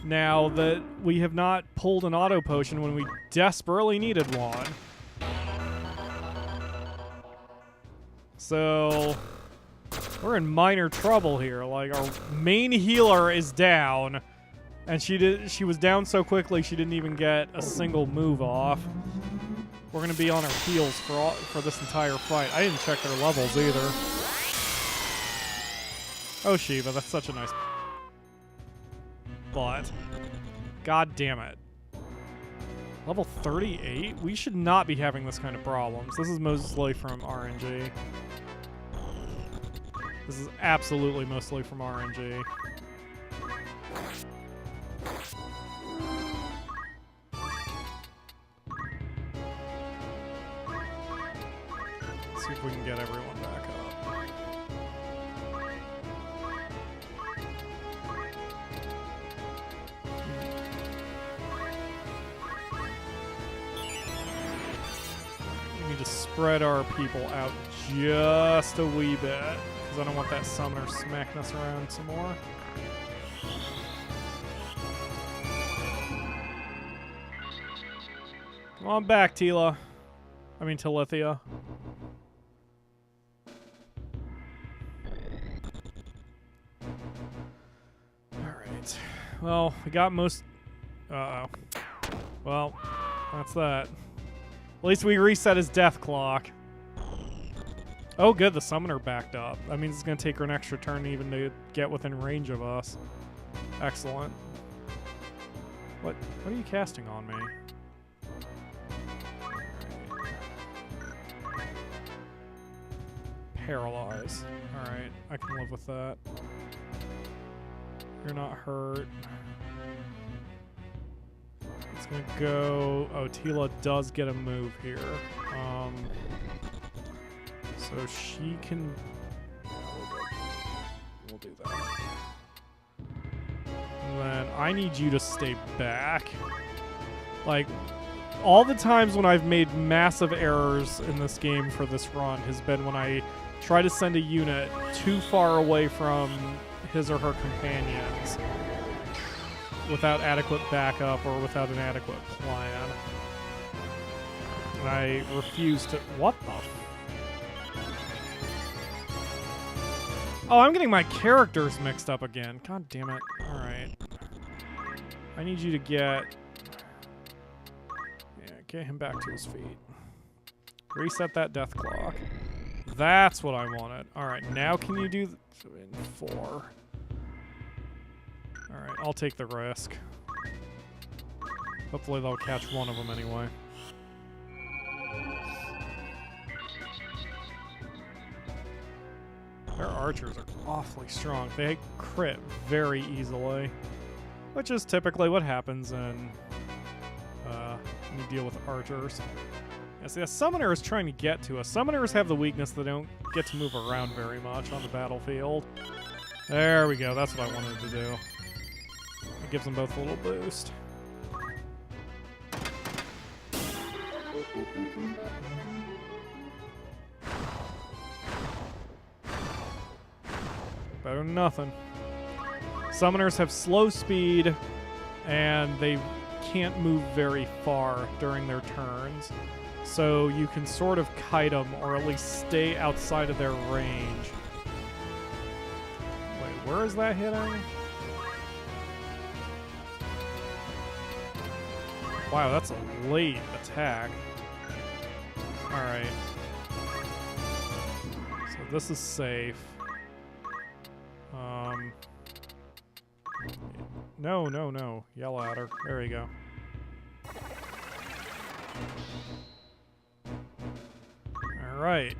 now that we have not pulled an Auto Potion when we desperately needed one. So, we're in minor trouble here. Like, our main healer is down, and she was down so quickly she didn't even get a single move off. We're gonna be on our heels for this entire fight. I didn't check their levels either. Oh, Shiva, that's such a nice... But, god damn it. Level 38? We should not be having this kind of problems. This is mostly from RNG. This is absolutely mostly from RNG. Let's see if we can get everyone back up. We need to spread our people out just a wee bit, because I don't want that summoner smacking us around some more. Come on back, Tila. I mean, Talithia. Alright. Well, we got most... Uh-oh. Well, that's that. At least we reset his death clock. Oh, good. The summoner backed up. That means it's going to take her an extra turn even to get within range of us. Excellent. What are you casting on me? Paralyze. Alright, I can live with that. You're not hurt. It's gonna go... Oh, Tila does get a move here. So she can... We'll do that. And then I need you to stay back. Like, all the times when I've made massive errors in this game for this run has been when I try to send a unit too far away from his or her companions without adequate backup or without an adequate plan. And I refuse to... What the... Oh, I'm getting my characters mixed up again. God damn it. Alright. I need you to get... Yeah, get him back to his feet. Reset that death clock. That's what I wanted. Alright, now can you do... 4. Alright, I'll take the risk. Hopefully they'll catch one of them anyway. Their archers are awfully strong. They crit very easily, which is typically what happens when you deal with archers. Yeah, see, a summoner is trying to get to us. Summoners have the weakness that they don't get to move around very much on the battlefield. There we go. That's what I wanted to do. It gives them both a little boost. Better than nothing. Summoners have slow speed, and they can't move very far during their turns. so you can sort of kite them or at least stay outside of their range. Wait, where is that hitting? Wow, that's a late attack. Alright. So this is safe. No, no, no. Yell at her. There you go. Alright.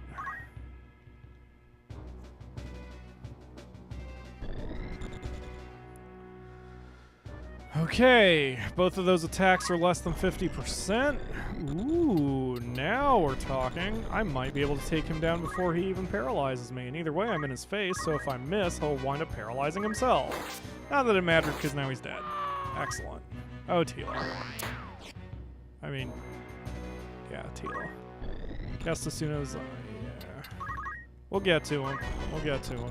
Okay, both of those attacks are less than 50%. Ooh, now we're talking. I might be able to take him down before he even paralyzes me. And either way, I'm in his face, so if I miss, he'll wind up paralyzing himself. Not that it mattered, because now he's dead. Excellent. Oh, Tila. I mean, yeah, Tila. Guess as soon as, yeah. We'll get to him. We'll get to him.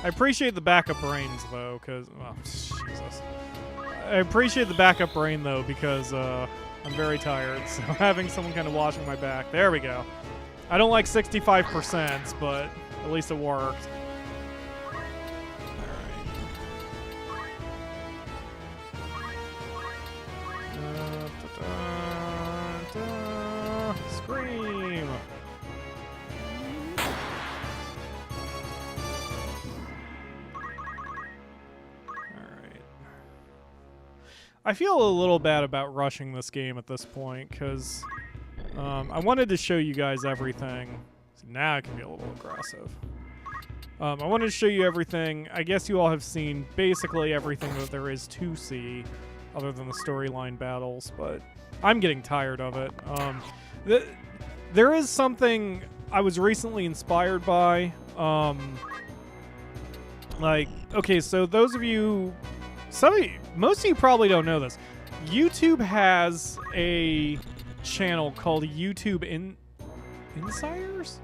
I appreciate the backup brains, though, because... Oh, Jesus. I appreciate the backup brain, though, because I'm very tired, so having someone kind of watching my back. There we go. I don't like 65%, but at least it worked. Alright. Scream! I feel a little bad about rushing this game at this point, because I wanted to show you guys everything. So now I can be a little aggressive. I wanted to show you everything. I guess you all have seen basically everything that there is to see, other than the storyline battles, but I'm getting tired of it. There is something I was recently inspired by. Like, okay, so those of you... most of you probably don't know this. YouTube has a channel called YouTube Insiders?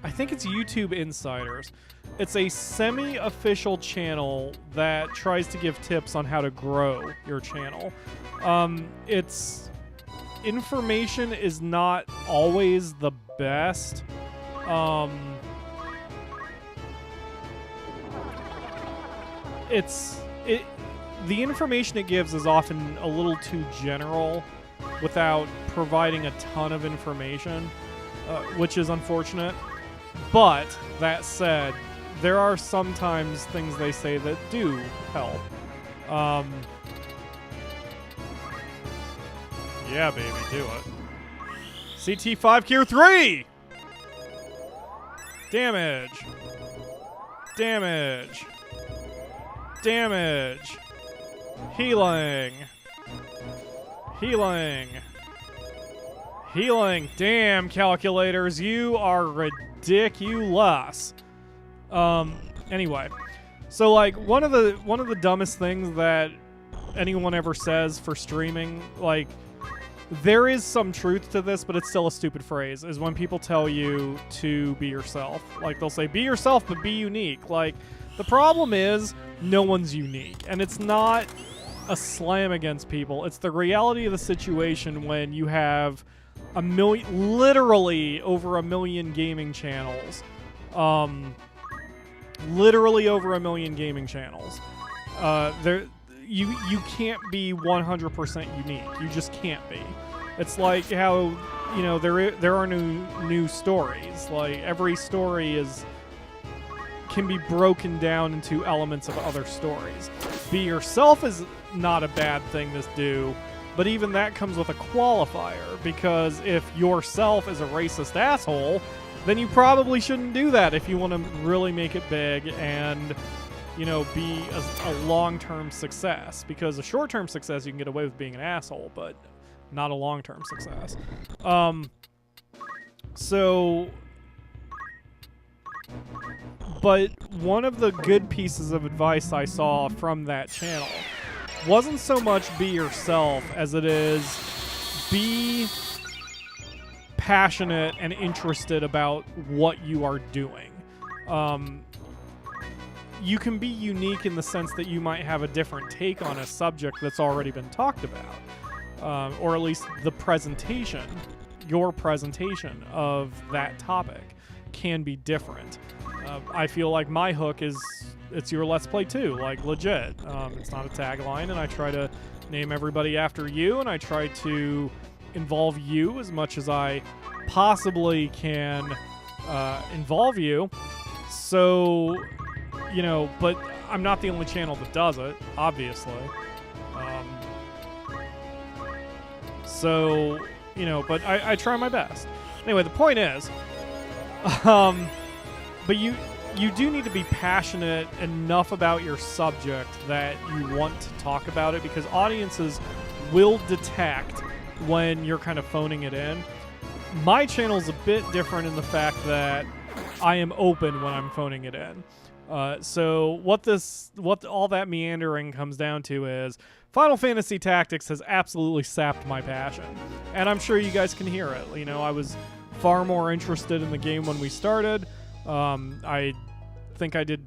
I think it's YouTube Insiders. It's a semi-official channel that tries to give tips on how to grow your channel. Its information is not always the best. The information it gives is often a little too general without providing a ton of information, which is unfortunate. But, that said, there are sometimes things they say that do help. Yeah, baby, do it. CT5 Cure 3! Damage. Damage. Damage. Healing. Healing. Healing. Damn, calculators, you are ridiculous. Anyway. So, like, one of the dumbest things that anyone ever says for streaming, like, there is some truth to this, but it's still a stupid phrase, is when people tell you to be yourself. Like, they'll say, be yourself, but be unique. Like, the problem is, no one's unique. And it's not a slam against people. It's the reality of the situation when you have literally over 1 million gaming channels. Literally over 1 million gaming channels. You can't be 100% unique. You just can't be. It's like how, you know, there are new stories. Like, every story can be broken down into elements of other stories. Be yourself is not a bad thing to do, but even that comes with a qualifier, because if yourself is a racist asshole, then you probably shouldn't do that if you want to really make it big and, you know, be a long-term success. Because a short-term success, you can get away with being an asshole, but not a long-term success. But one of the good pieces of advice I saw from that channel wasn't so much be yourself as it is be passionate and interested about what you are doing. you can be unique in the sense that you might have a different take on a subject that's already been talked about, or at least the presentation, your presentation of that topic can be different. I feel like my hook is, it's your Let's Play too, like legit. It's not a tagline, and I try to name everybody after you, and I try to involve you as much as I possibly can involve you. So, you know, but I'm not the only channel that does it, obviously. So, you know, but I try my best. Anyway, the point is, but you do need to be passionate enough about your subject that you want to talk about it, because audiences will detect when you're kind of phoning it in. My channel's a bit different in the fact that I am open when I'm phoning it in. So what all that meandering comes down to is Final Fantasy Tactics has absolutely sapped my passion, and I'm sure you guys can hear it. You know, I was far more interested in the game when we started. I think I did,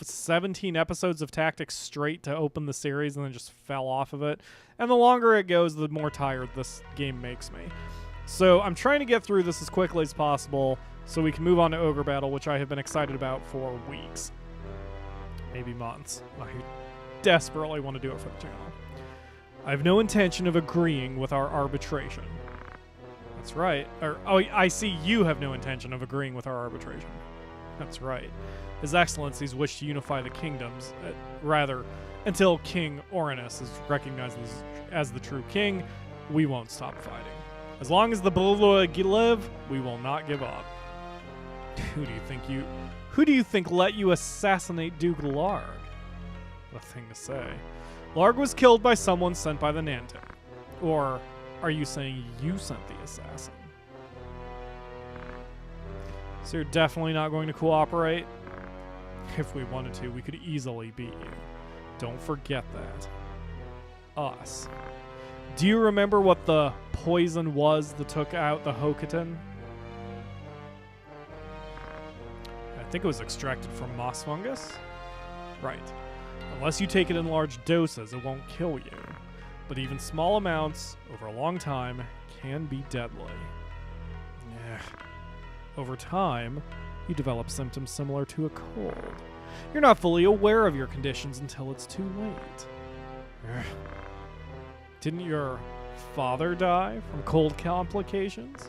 17 episodes of Tactics straight to open the series, and then just fell off of it. And the longer it goes, the more tired this game makes me. So I'm trying to get through this as quickly as possible so we can move on to Ogre Battle, which I have been excited about for weeks. Maybe months. I desperately want to do it for the channel. I have no intention of agreeing with our arbitration. That's right. I see you have no intention of agreeing with our arbitration. That's right. His Excellencies wish to unify the kingdoms, rather, until King Orinus is recognized as the true king, we won't stop fighting. As long as the Bulloig live, we will not give up. Who do you think let you assassinate Duke Larg? What a thing to say. Larg was killed by someone sent by the Nantic. Or are you saying you sent the assassin? So you're definitely not going to cooperate? If we wanted to, we could easily beat you. Don't forget that. Us. Do you remember what the poison was that took out the Hokuton? I think it was extracted from moss fungus? Right. Unless you take it in large doses, it won't kill you. But even small amounts, over a long time, can be deadly. Over time, you develop symptoms similar to a cold. You're not fully aware of your conditions until it's too late. Didn't your father die from cold complications?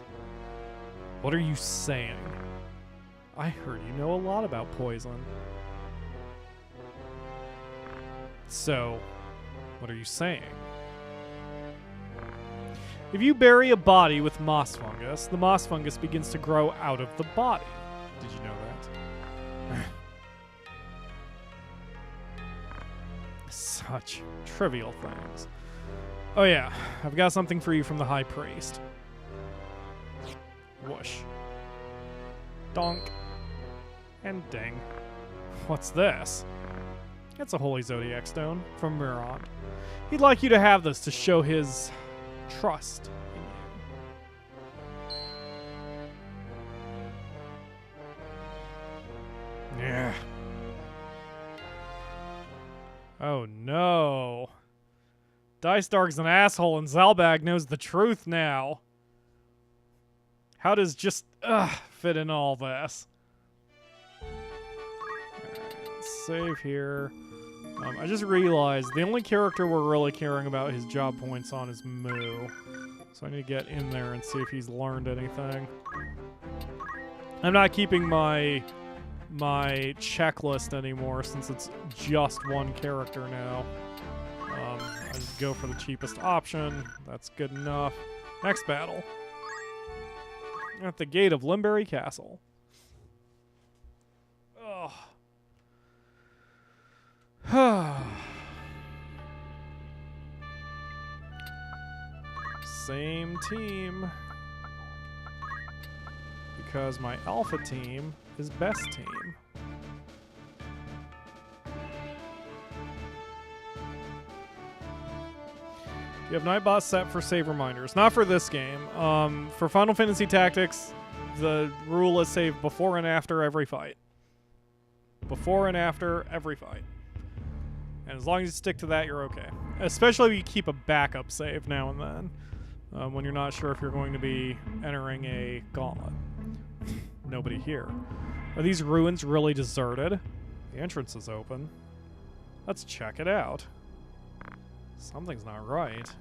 What are you saying? I heard you know a lot about poison. So, what are you saying? If you bury a body with moss fungus, the moss fungus begins to grow out of the body. Did you know that? Such trivial things. Oh yeah, I've got something for you from the High Priest. Whoosh. Donk. And ding. What's this? It's a Holy Zodiac Stone from Mirand. He'd like you to have this to show his trust in you. Yeah. Oh no. Dice Dark's an asshole and Zalbag knows the truth now. How does just fit in all this? Alright, let's save here. I just realized the only character we're really caring about his job points on is Moo. So I need to get in there and see if he's learned anything. I'm not keeping my checklist anymore since it's just one character now. I just go for the cheapest option. That's good enough. Next battle. At the gate of Limberry Castle. Ugh. Same team. Because my alpha team is best team. You have Nightbot set for save reminders. Not for this game. For Final Fantasy Tactics, the rule is save before and after every fight. before and after every fight. And as long as you stick to that, you're okay. Especially if you keep a backup save now and then, when you're not sure if you're going to be entering a gauntlet. Nobody here. Are these ruins really deserted? The entrance is open. Let's check it out. Something's not right.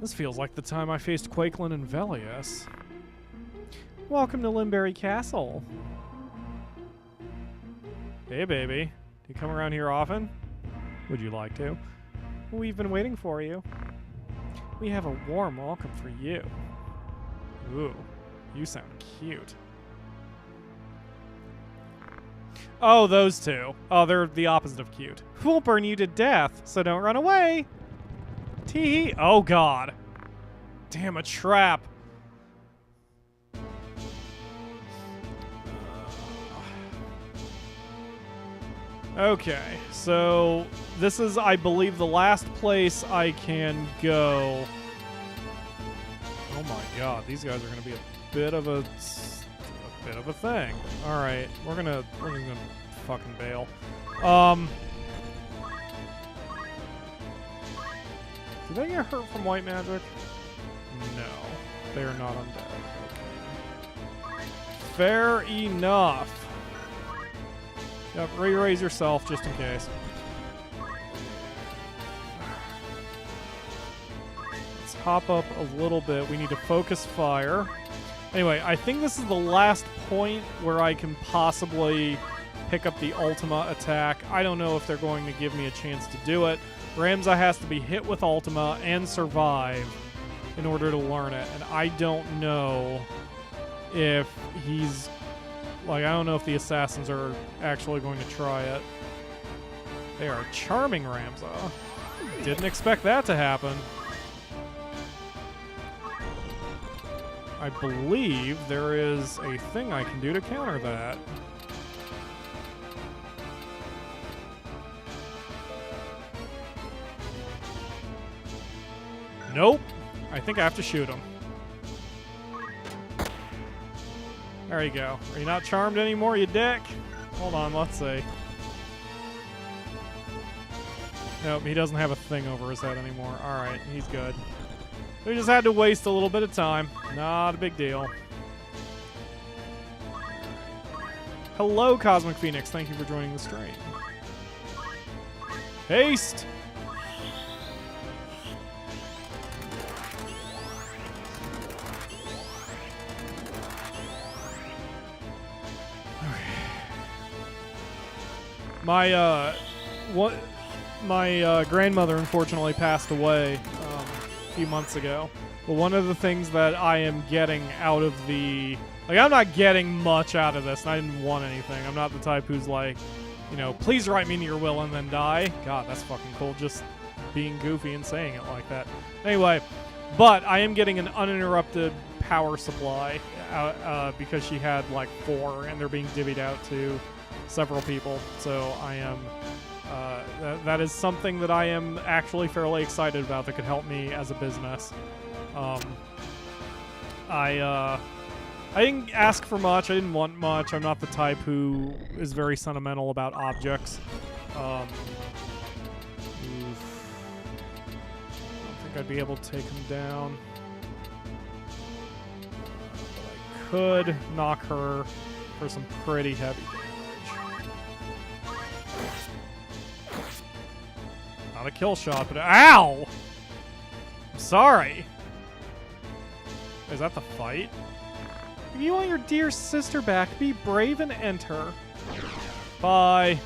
This feels like the time I faced Quakelin and Ivalice. Welcome to Limberry Castle. Hey, baby. Do you come around here often? Would you like to? We've been waiting for you. We have a warm welcome for you. Ooh, you sound cute. Oh, those two. Oh, they're the opposite of cute. We'll burn you to death, so don't run away. Tee-hee. Oh, God. Damn, a trap. Okay, so this is, I believe, the last place I can go. Oh my God, these guys are going to be a bit of a thing. All right, we're gonna fucking bail. Did they get hurt from white magic? No, they are not undead. Okay. Fair enough. Yep, re-raise yourself just in case. Let's hop up a little bit. We need to focus fire. Anyway, I think this is the last point where I can possibly pick up the Ultima attack. I don't know if they're going to give me a chance to do it. Ramza has to be hit with Ultima and survive in order to learn it. And I don't know if he's... Like, I don't know if the assassins are actually going to try it. They are charming Ramza. Didn't expect that to happen. I believe there is a thing I can do to counter that. Nope. I think I have to shoot him. There you go. Are you not charmed anymore, you dick? Hold on, let's see. Nope, he doesn't have a thing over his head anymore. Alright, he's good. We just had to waste a little bit of time. Not a big deal. Hello, Cosmic Phoenix. Thank you for joining the stream. Haste! My grandmother unfortunately passed away a few months ago. But one of the things that I am getting out of the... Like, I'm not getting much out of this, and I didn't want anything. I'm not the type who's like, you know, please write me to your will and then die. God, that's fucking cool, just being goofy and saying it like that. Anyway, but I am getting an uninterrupted power supply because she had, like, 4, and they're being divvied out to several people. So I am... that is something that I am actually fairly excited about that could help me as a business. I didn't ask for much. I didn't want much. I'm not the type who is very sentimental about objects. I don't think I'd be able to take him down. But I could knock her for some pretty heavy damage. Not a kill shot, but... Ow! I'm sorry. Is that the fight? If you want your dear sister back, be brave and enter. Bye.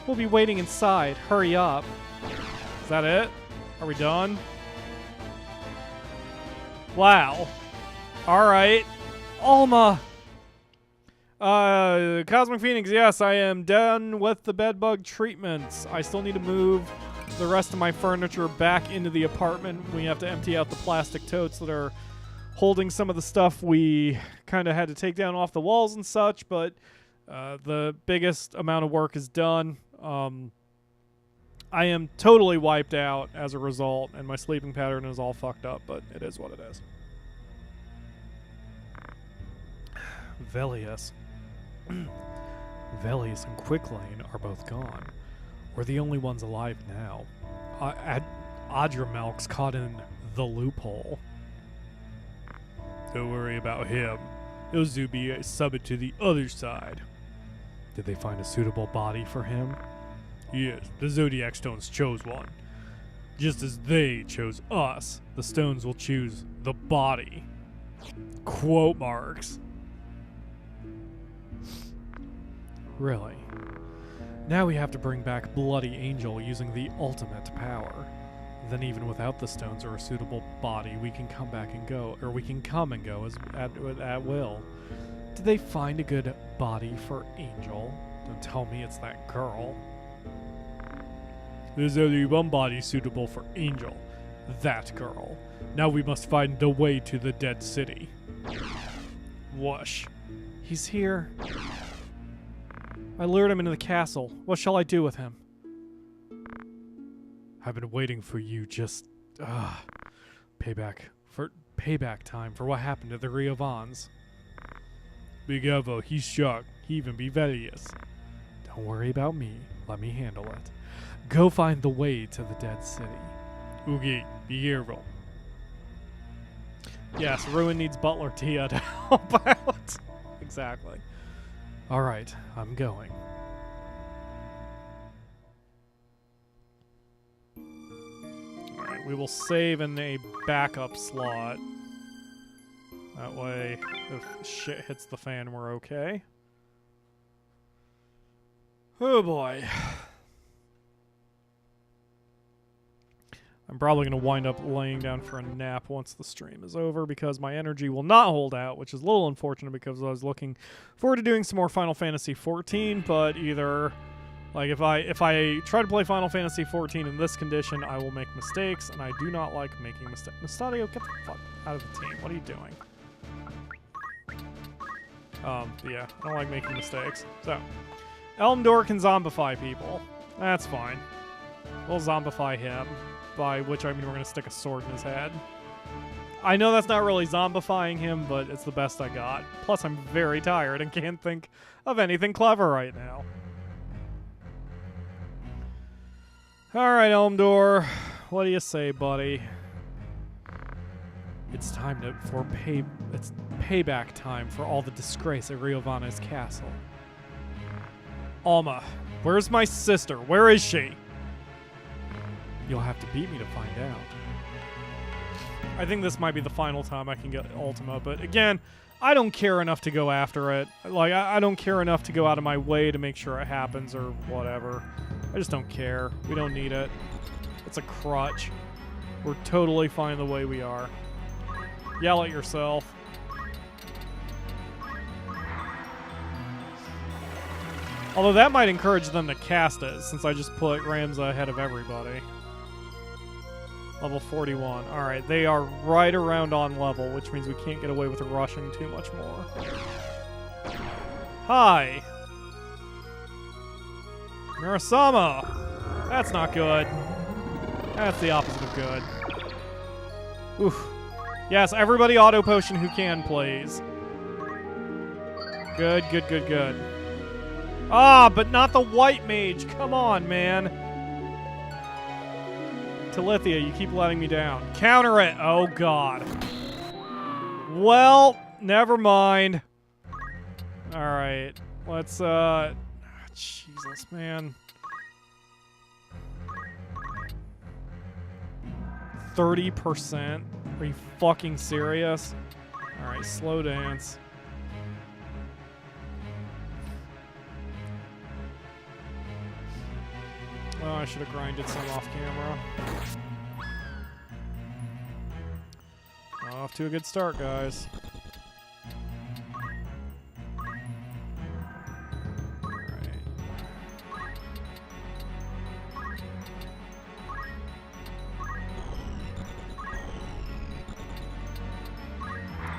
We'll be waiting inside. Hurry up. Is that it? Are we done? Wow. Alright. Alma! Cosmic Phoenix, yes, I am done with the bedbug treatments. I still need to move the rest of my furniture back into the apartment. We have to empty out the plastic totes that are holding some of the stuff we kind of had to take down off the walls and such, but the biggest amount of work is done. I am totally wiped out as a result, and my sleeping pattern is all fucked up, but it is what it is. Ivalice. Ivalice and Quicklane are both gone. We're the only ones alive now. Adramelk's caught in the loophole. Don't worry about him. He'll soon be summoned to the other side. Did they find a suitable body for him? Yes, the Zodiac Stones chose one. Just as they chose us, the stones will choose the body. Quote marks. Really? Now we have to bring back Bloody Angel using the ultimate power. Then even without the stones or a suitable body, we can come back and go, or we can come and go at will. Did they find a good body for Angel? Don't tell me it's that girl. There's only one body suitable for Angel. That girl. Now we must find the way to the dead city. Whoosh. He's here. I lured him into the castle. What shall I do with him? I've been waiting for you payback time for what happened to the Riovans. Be careful, he's sharp. He even be Ivalice. Don't worry about me. Let me handle it. Go find the way to the dead city. Okay, be careful. Yes, Ruin needs Butler Tia to help out. Exactly. Alright, I'm going. Alright, we will save in a backup slot. That way, if shit hits the fan, we're okay. Oh boy. I'm probably going to wind up laying down for a nap once the stream is over because my energy will not hold out, which is a little unfortunate because I was looking forward to doing some more Final Fantasy XIV, but either, like, if I try to play Final Fantasy XIV in this condition, I will make mistakes, and I do not like making mistakes. Mustadio, get the fuck out of the team. What are you doing? Yeah, I don't like making mistakes. So, Elmdor can zombify people. That's fine. We'll zombify him. By which I mean we're going to stick a sword in his head. I know that's not really zombifying him, but it's the best I got. Plus, I'm very tired and can't think of anything clever right now. Alright, Elmdor. What do you say, buddy? It's time it's payback time for all the disgrace at Riovana's castle. Alma, where's my sister? Where is she? You'll have to beat me to find out. I think this might be the final time I can get Ultima, but again, I don't care enough to go after it. Like, I don't care enough to go out of my way to make sure it happens or whatever. I just don't care. We don't need it. It's a crutch. We're totally fine the way we are. Yell at yourself. Although that might encourage them to cast it, since I just put Ramza ahead of everybody. Level 41. Alright, they are right around on level, which means we can't get away with rushing too much more. Hi! Murasama! That's not good. That's the opposite of good. Oof. Yes, everybody auto potion who can, please. Good, good, good, good. Ah, but not the white mage. Come on, man. Talithia, you keep letting me down. Counter it. Oh, God. Well, never mind. All right. Let's, Jesus, man. 30%? Are you fucking serious? All right, slow dance. Oh, I should have grinded some off camera. Off to a good start, guys. Alright.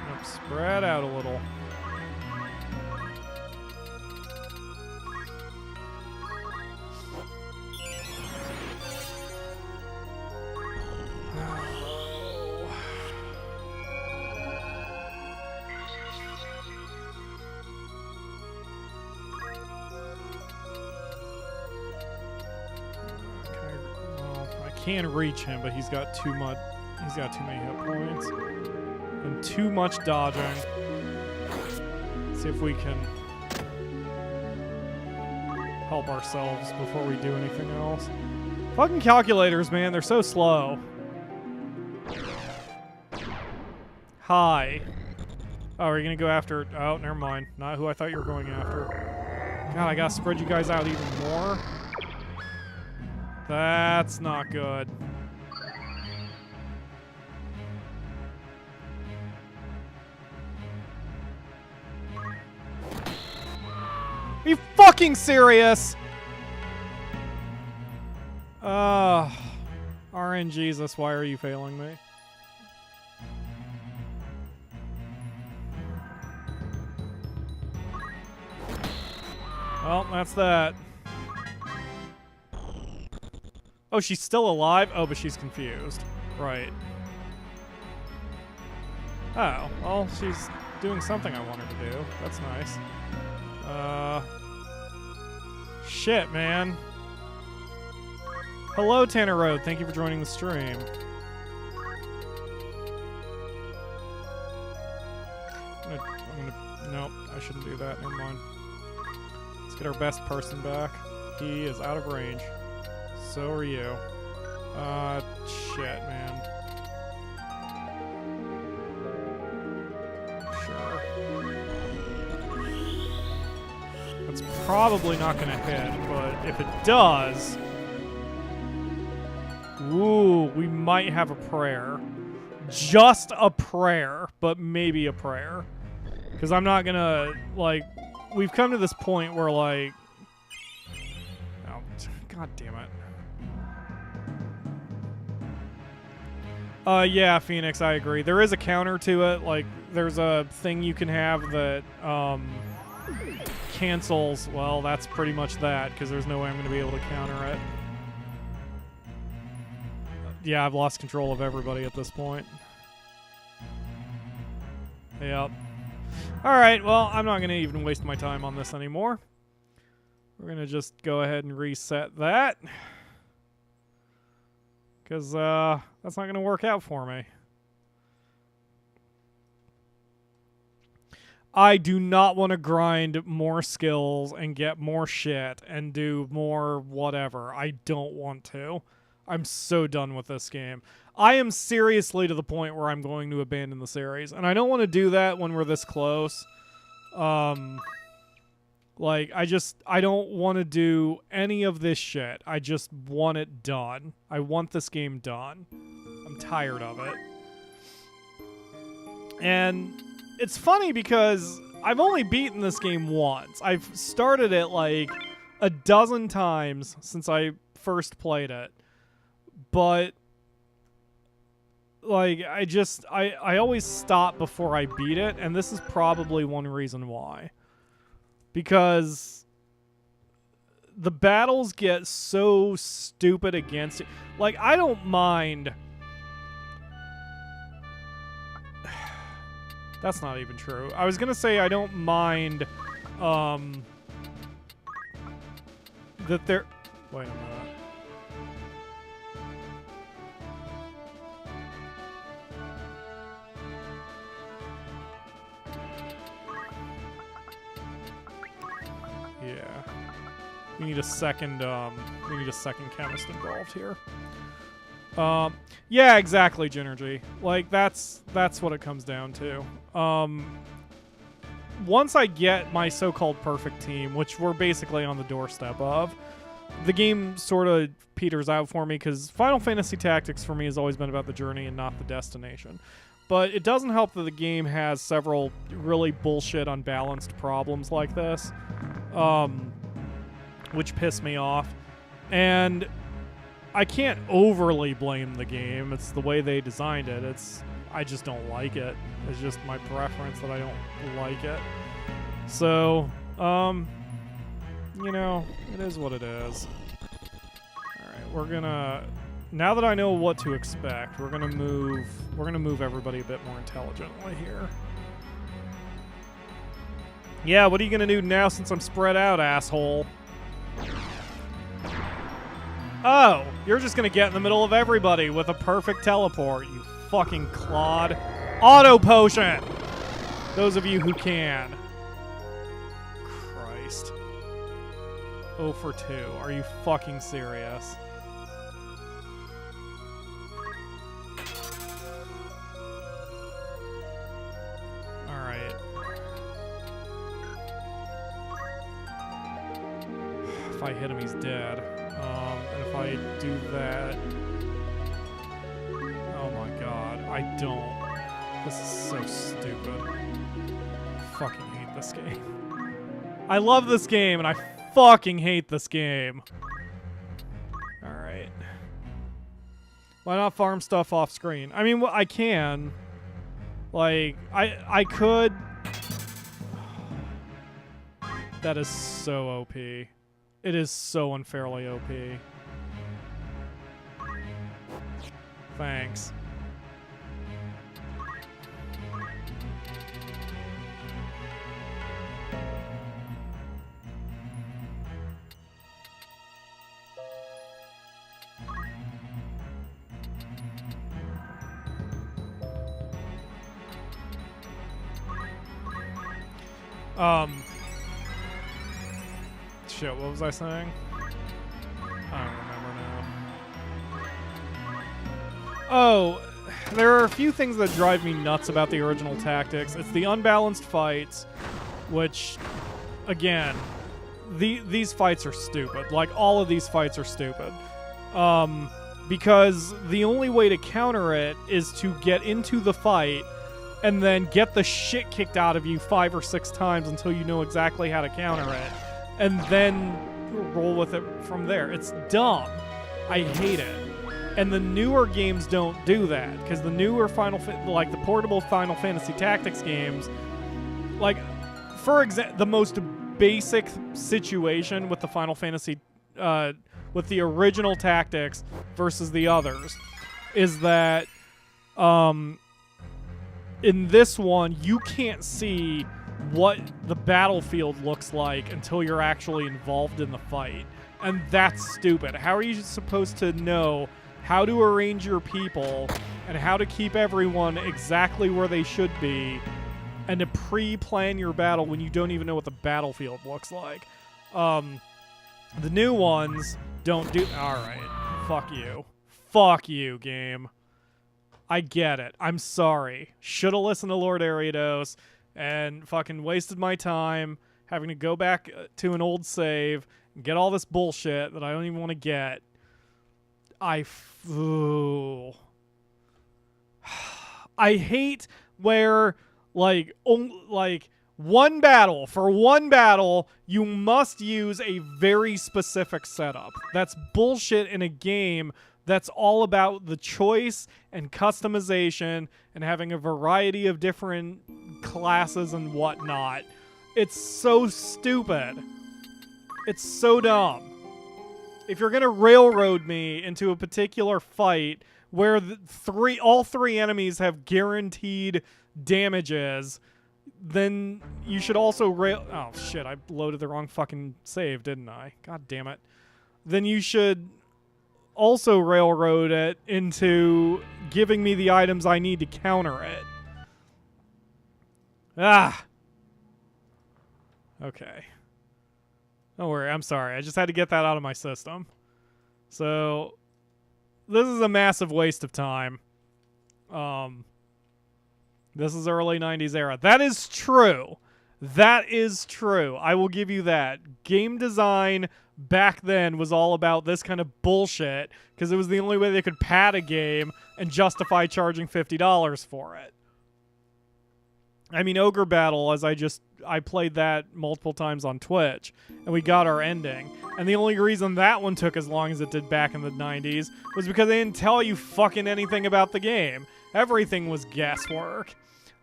Nope, spread out a little. can reach him, but he's got too much. He's got too many hit points and too much dodging. Let's see if we can help ourselves before we do anything else. Fucking calculators, man, they're so slow. Hi. Oh, are you gonna go after... Oh, never mind. Not who I thought you were going after. God, I gotta spread you guys out even more. That's not good. Are you fucking serious? RNGesus, why are you failing me? Well, that's that. Oh, she's still alive? Oh, but she's confused. Right. Oh, well, she's doing something I want her to do. That's nice. Shit, man. Hello, Tanner Road. Thank you for joining the stream. Nope, I shouldn't do that. Never mind. Let's get our best person back. He is out of range. So are you. Shit, man. Sure. That's probably not gonna hit, but if it does... Ooh, we might have a prayer. Just a prayer, but maybe a prayer. Because I'm not gonna, like... We've come to this point where, like... Oh, god damn it. Yeah, Phoenix, I agree. There is a counter to it. Like, there's a thing you can have that, cancels... Well, that's pretty much that, because there's no way I'm going to be able to counter it. Yeah, I've lost control of everybody at this point. Yep. Alright, well, I'm not going to even waste my time on this anymore. We're going to just go ahead and reset that. Because, that's not going to work out for me. I do not want to grind more skills and get more shit and do more whatever. I don't want to. I'm so done with this game. I am seriously to the point where I'm going to abandon the series. And I don't want to do that when we're this close. Like, I don't want to do any of this shit. I just want it done. I want this game done. I'm tired of it. And it's funny because I've only beaten this game once. I've started it like a dozen times since I first played it. But, like, I always stop before I beat it, and this is probably one reason why. Because the battles get so stupid against it. Like, I don't mind... That's not even true. I was gonna say I don't mind, that they're... Wait a minute. Yeah. We need a second chemist involved here. Yeah, exactly, Ginergy. Like, that's what it comes down to. Once I get my so-called perfect team, which we're basically on the doorstep of, the game sort of peters out for me, because Final Fantasy Tactics for me has always been about the journey and not the destination. But it doesn't help that the game has several really bullshit, unbalanced problems like this, which piss me off. And I can't overly blame the game. It's the way they designed it. I just don't like it. It's just my preference that I don't like it. So, you know, it is what it is. Alright, we're gonna... Now that I know what to expect, we're gonna move everybody a bit more intelligently here. Yeah, what are you gonna do now since I'm spread out, asshole? Oh, you're just gonna get in the middle of everybody with a perfect teleport, you fucking clod. Auto potion! Those of you who can. Christ. 0 for 2. Are you fucking serious? Alright. If I hit him, he's dead. And if I do that... Oh my god, I don't. This is so stupid. I fucking hate this game. I love this game, and I fucking hate this game. Alright. Why not farm stuff off screen? I mean, I can. Like, I could... That is so OP. It is so unfairly OP. Thanks. Shit, what was I saying? I don't remember now. Oh, there are a few things that drive me nuts about the original tactics. It's the unbalanced fights, which, again, these fights are stupid. Like, all of these fights are stupid. Because the only way to counter it is to get into the fight and then get the shit kicked out of you 5 or 6 times until you know exactly how to counter it, and then roll with it from there. It's dumb. I hate it. And the newer games don't do that, because the newer like the portable Final Fantasy Tactics games, like, for example, the most basic situation with the Final Fantasy, with the original Tactics versus the others, is that, in this one, you can't see what the battlefield looks like until you're actually involved in the fight. And that's stupid. How are you supposed to know how to arrange your people and how to keep everyone exactly where they should be and to pre-plan your battle when you don't even know what the battlefield looks like? The new ones don't do... Alright. Fuck you. Fuck you, game. I get it. I'm sorry. Should've listened to Lord Ariados and fucking wasted my time having to go back to an old save and get all this bullshit that I don't even want to get. I hate where, like, one battle, for one battle, you must use a very specific setup. That's bullshit in a game that's all about the choice and customization and having a variety of different classes and whatnot. It's so stupid. It's so dumb. If you're gonna railroad me into a particular fight where all three enemies have guaranteed damages, then you should also oh shit, I loaded the wrong fucking save, didn't I? God damn it. Then you should also railroad it into giving me the items I need to counter it. Ah. Okay. Don't worry, I'm sorry. I just had to get that out of my system. So, this is a massive waste of time. This is early 90s era. That is true. That is true. I will give you that. Game design back then was all about this kind of bullshit because it was the only way they could pad a game and justify charging $50 for it. I mean, Ogre Battle, I played that multiple times on Twitch, and we got our ending. And the only reason that one took as long as it did back in the 90s was because they didn't tell you fucking anything about the game. Everything was guesswork.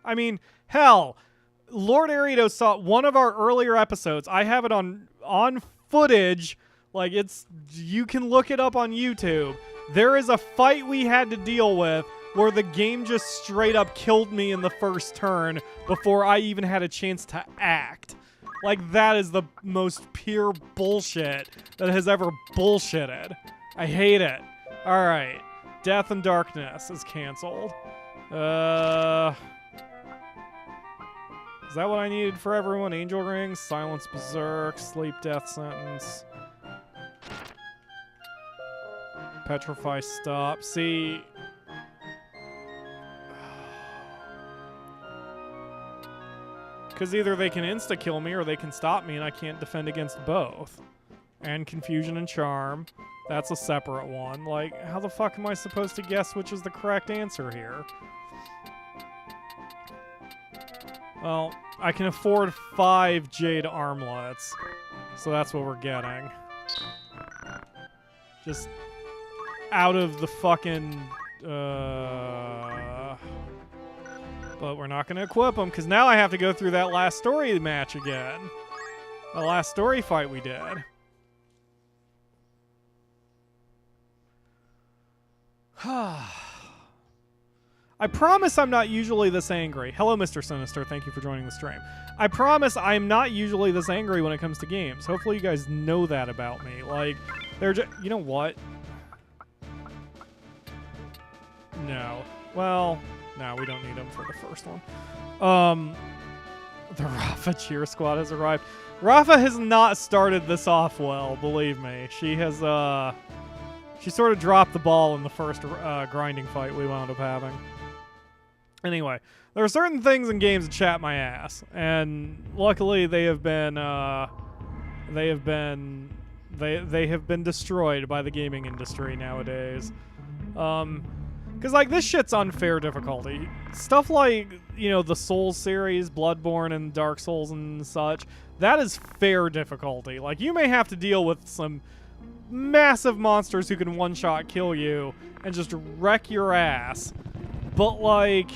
I mean, hell, Lord Ariados saw one of our earlier episodes. I have it on footage. Like, you can look it up on YouTube. There is a fight we had to deal with where the game just straight up killed me in the first turn before I even had a chance to act. Like, that is the most pure bullshit that has ever bullshitted. I hate it. Alright. Death and Darkness is canceled. Is that what I needed for everyone? Angel Rings, Silence Berserk, Sleep Death Sentence. Petrify Stop. See... Because either they can insta-kill me or they can stop me and I can't defend against both. And Confusion and Charm. That's a separate one. Like, how the fuck am I supposed to guess which is the correct answer here? Well, I can afford 5 Jade Armlets. So that's what we're getting. Just out of the fucking... But we're not going to equip them, because now I have to go through that last story match again. The last story fight we did. I promise I'm not usually this angry. Hello, Mr. Sinister. Thank you for joining the stream. I promise I'm not usually this angry when it comes to games. Hopefully you guys know that about me. Like, they're just... You know what? No. Well... No, we don't need them for the first one. The Rafa cheer squad has arrived. Rafa has not started this off well, believe me. She has, she sort of dropped the ball in the first grinding fight we wound up having. Anyway, there are certain things in games that chat my ass, and luckily they have been destroyed by the gaming industry nowadays. Because, like, this shit's unfair difficulty. Stuff like, you know, the Souls series, Bloodborne and Dark Souls and such, that is fair difficulty. Like, you may have to deal with some massive monsters who can one-shot kill you and just wreck your ass. But, like,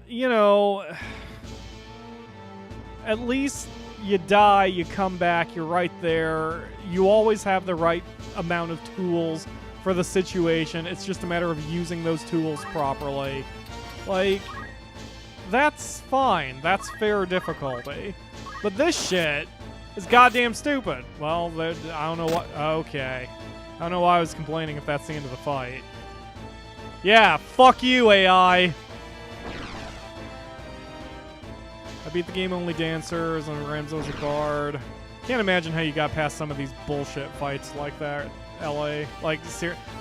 you know, at least you die, you come back, you're right there. You always have the right amount of tools for the situation. It's just a matter of using those tools properly. Like, that's fine. That's fair difficulty. But this shit is goddamn stupid. Well, I don't know what... Okay. I don't know why I was complaining if that's the end of the fight. Yeah, fuck you, AI! I beat the game-only dancers, and Ramzo's a bard. Can't imagine how you got past some of these bullshit fights like that. LA. Like,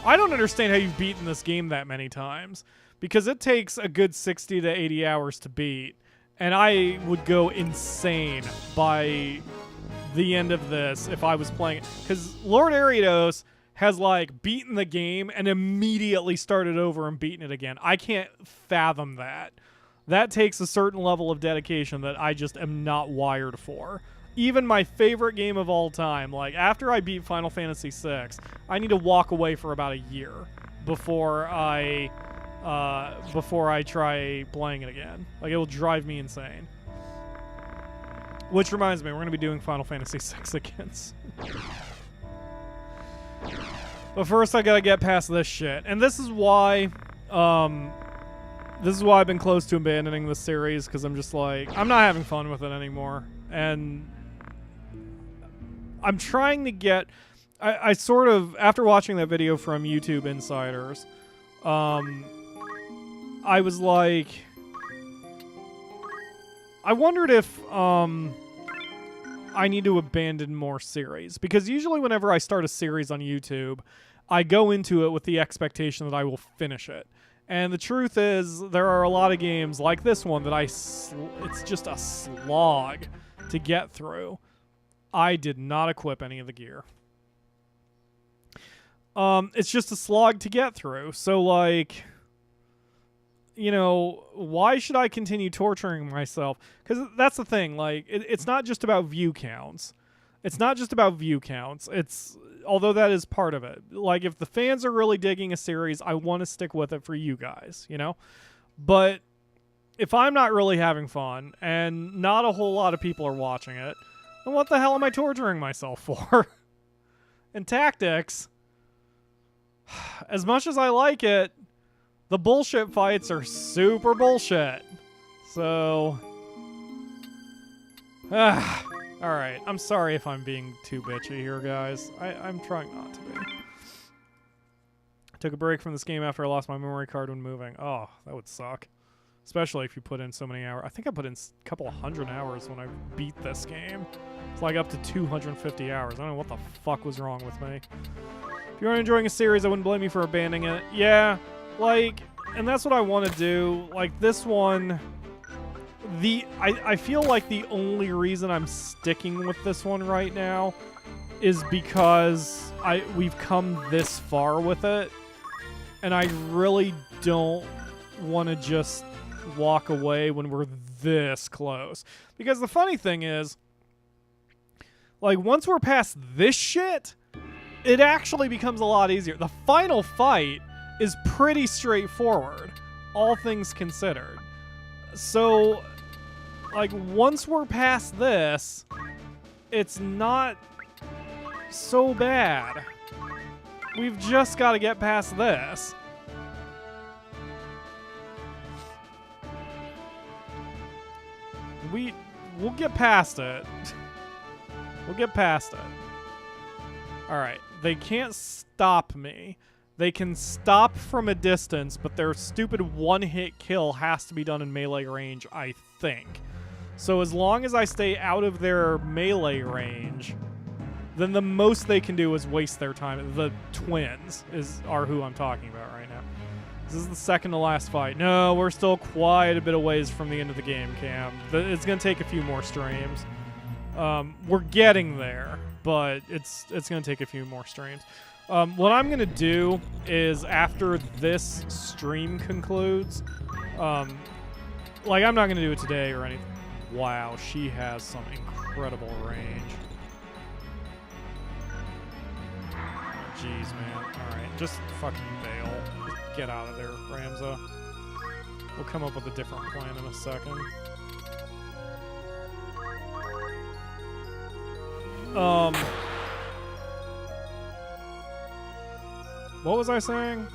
I don't understand how you've beaten this game that many times, because it takes a good 60 to 80 hours to beat, and I would go insane by the end of this if I was playing it. Because Lord Ariados has, like, beaten the game and immediately started over and beaten it again. I can't fathom that. That takes a certain level of dedication that I just am not wired for. Even my favorite game of all time, like, after I beat Final Fantasy VI, I need to walk away for about a year before I try playing it again. Like, it will drive me insane. Which reminds me, we're going to be doing Final Fantasy VI again. But first, I got to get past this shit. And this is why I've been close to abandoning this series, because I'm just like, I'm not having fun with it anymore. And I'm trying to get... I sort of, after watching that video from YouTube Insiders, I was like... I wondered if I need to abandon more series. Because usually whenever I start a series on YouTube, I go into it with the expectation that I will finish it. And the truth is, there are a lot of games like this one that it's just a slog to get through. I did not equip any of the gear. It's just a slog to get through. So, like, you know, why should I continue torturing myself? Because that's the thing. Like, it's not just about view counts. It's not just about view counts. Although that is part of it. Like, if the fans are really digging a series, I want to stick with it for you guys, you know? But if I'm not really having fun, and not a whole lot of people are watching it, then what the hell am I torturing myself for? And Tactics, as much as I like it, the bullshit fights are super bullshit. So... Alright, I'm sorry if I'm being too bitchy here, guys. I'm trying not to be. Took a break from this game after I lost my memory card when moving. Oh, that would suck. Especially if you put in so many hours. I think I put in a couple of 100 hours when I beat this game. It's like up to 250 hours. I don't know what the fuck was wrong with me. If you aren't enjoying a series, I wouldn't blame you for abandoning it. Yeah, like, and that's what I want to do. Like, this one... I feel like the only reason I'm sticking with this one right now is because we've come this far with it, and I really don't want to just walk away when we're this close. Because the funny thing is, like, once we're past this shit, it actually becomes a lot easier. The final fight is pretty straightforward, all things considered. So... like, once we're past this, it's not so bad. We've just got to get past this. We'll get past it. We'll get past it. Alright, they can't stop me. They can stop from a distance, but their stupid one-hit kill has to be done in melee range, I think. So as long as I stay out of their melee range, then the most they can do is waste their time. The twins are who I'm talking about right now. This is the second to last fight. No, we're still quite a bit of ways from the end of the game, Cam. It's going to take a few more streams. We're getting there, but it's going to take a few more streams. What I'm going to do is after this stream concludes, like, I'm not going to do it today or anything. Wow, she has some incredible range. Jeez, man. Alright, just fucking bail. Just get out of there, Ramza. We'll come up with a different plan in a second. What was I saying?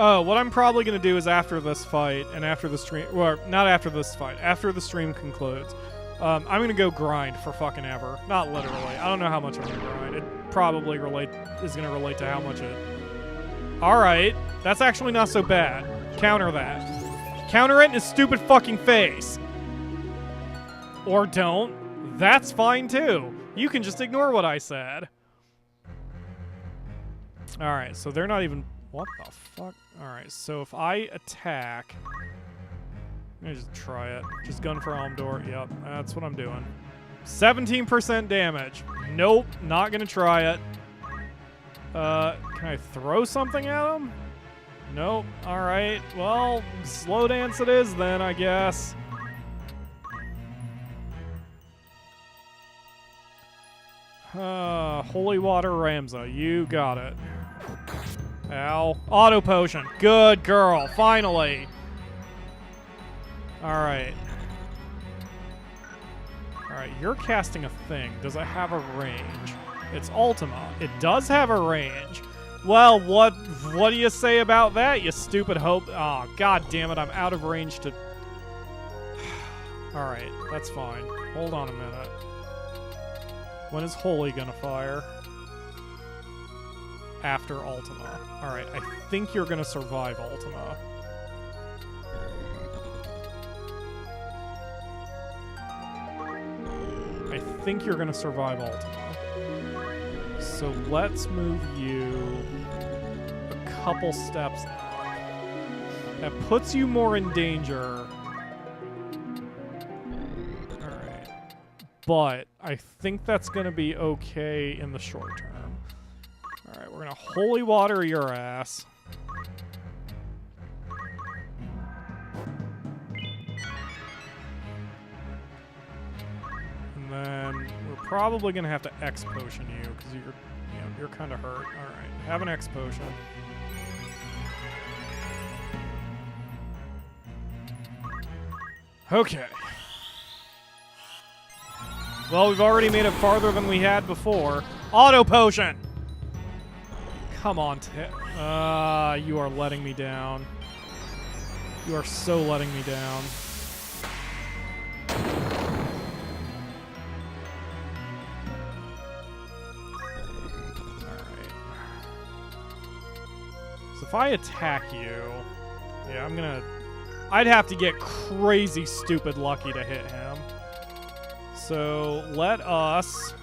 Oh, what I'm probably going to do is after this fight and after the stream... well, not after this fight. After the stream concludes, I'm going to go grind for fucking ever. Not literally. I don't know how much I'm going to grind. It probably is going to relate to how much it... Alright. That's actually not so bad. Counter that. Counter it in his stupid fucking face. Or don't. That's fine too. You can just ignore what I said. Alright, so they're not even... what the fuck? Alright, so if I attack... I'm gonna just try it. Just gun for Almdor. Yep, that's what I'm doing. 17% damage. Nope, not gonna try it. Can I throw something at him? Nope. Alright, well, slow dance it is then, I guess. Holy Water Ramza, you got it. Ow. Auto potion. Good girl. Finally. Alright. Alright, you're casting a thing. Does it have a range? It's Ultima. It does have a range. Well, what do you say about that, you stupid hope? Oh, god damn it. I'm out of range to... Alright, that's fine. Hold on a minute. When is Holy gonna fire? After Ultima. Alright, I think you're gonna survive Ultima. I think you're gonna survive Ultima. So let's move you a couple steps. That puts you more in danger. Alright. But I think that's gonna be okay in the short term. Alright, we're gonna holy water your ass. And then we're probably gonna have to X potion you because you're kind of hurt. Alright, have an X potion. Okay. Well, we've already made it farther than we had before. Auto potion! Come on, you are letting me down. You are so letting me down. if I attack you... Yeah, I'm gonna... I'd have to get crazy stupid lucky to hit him. So, let us...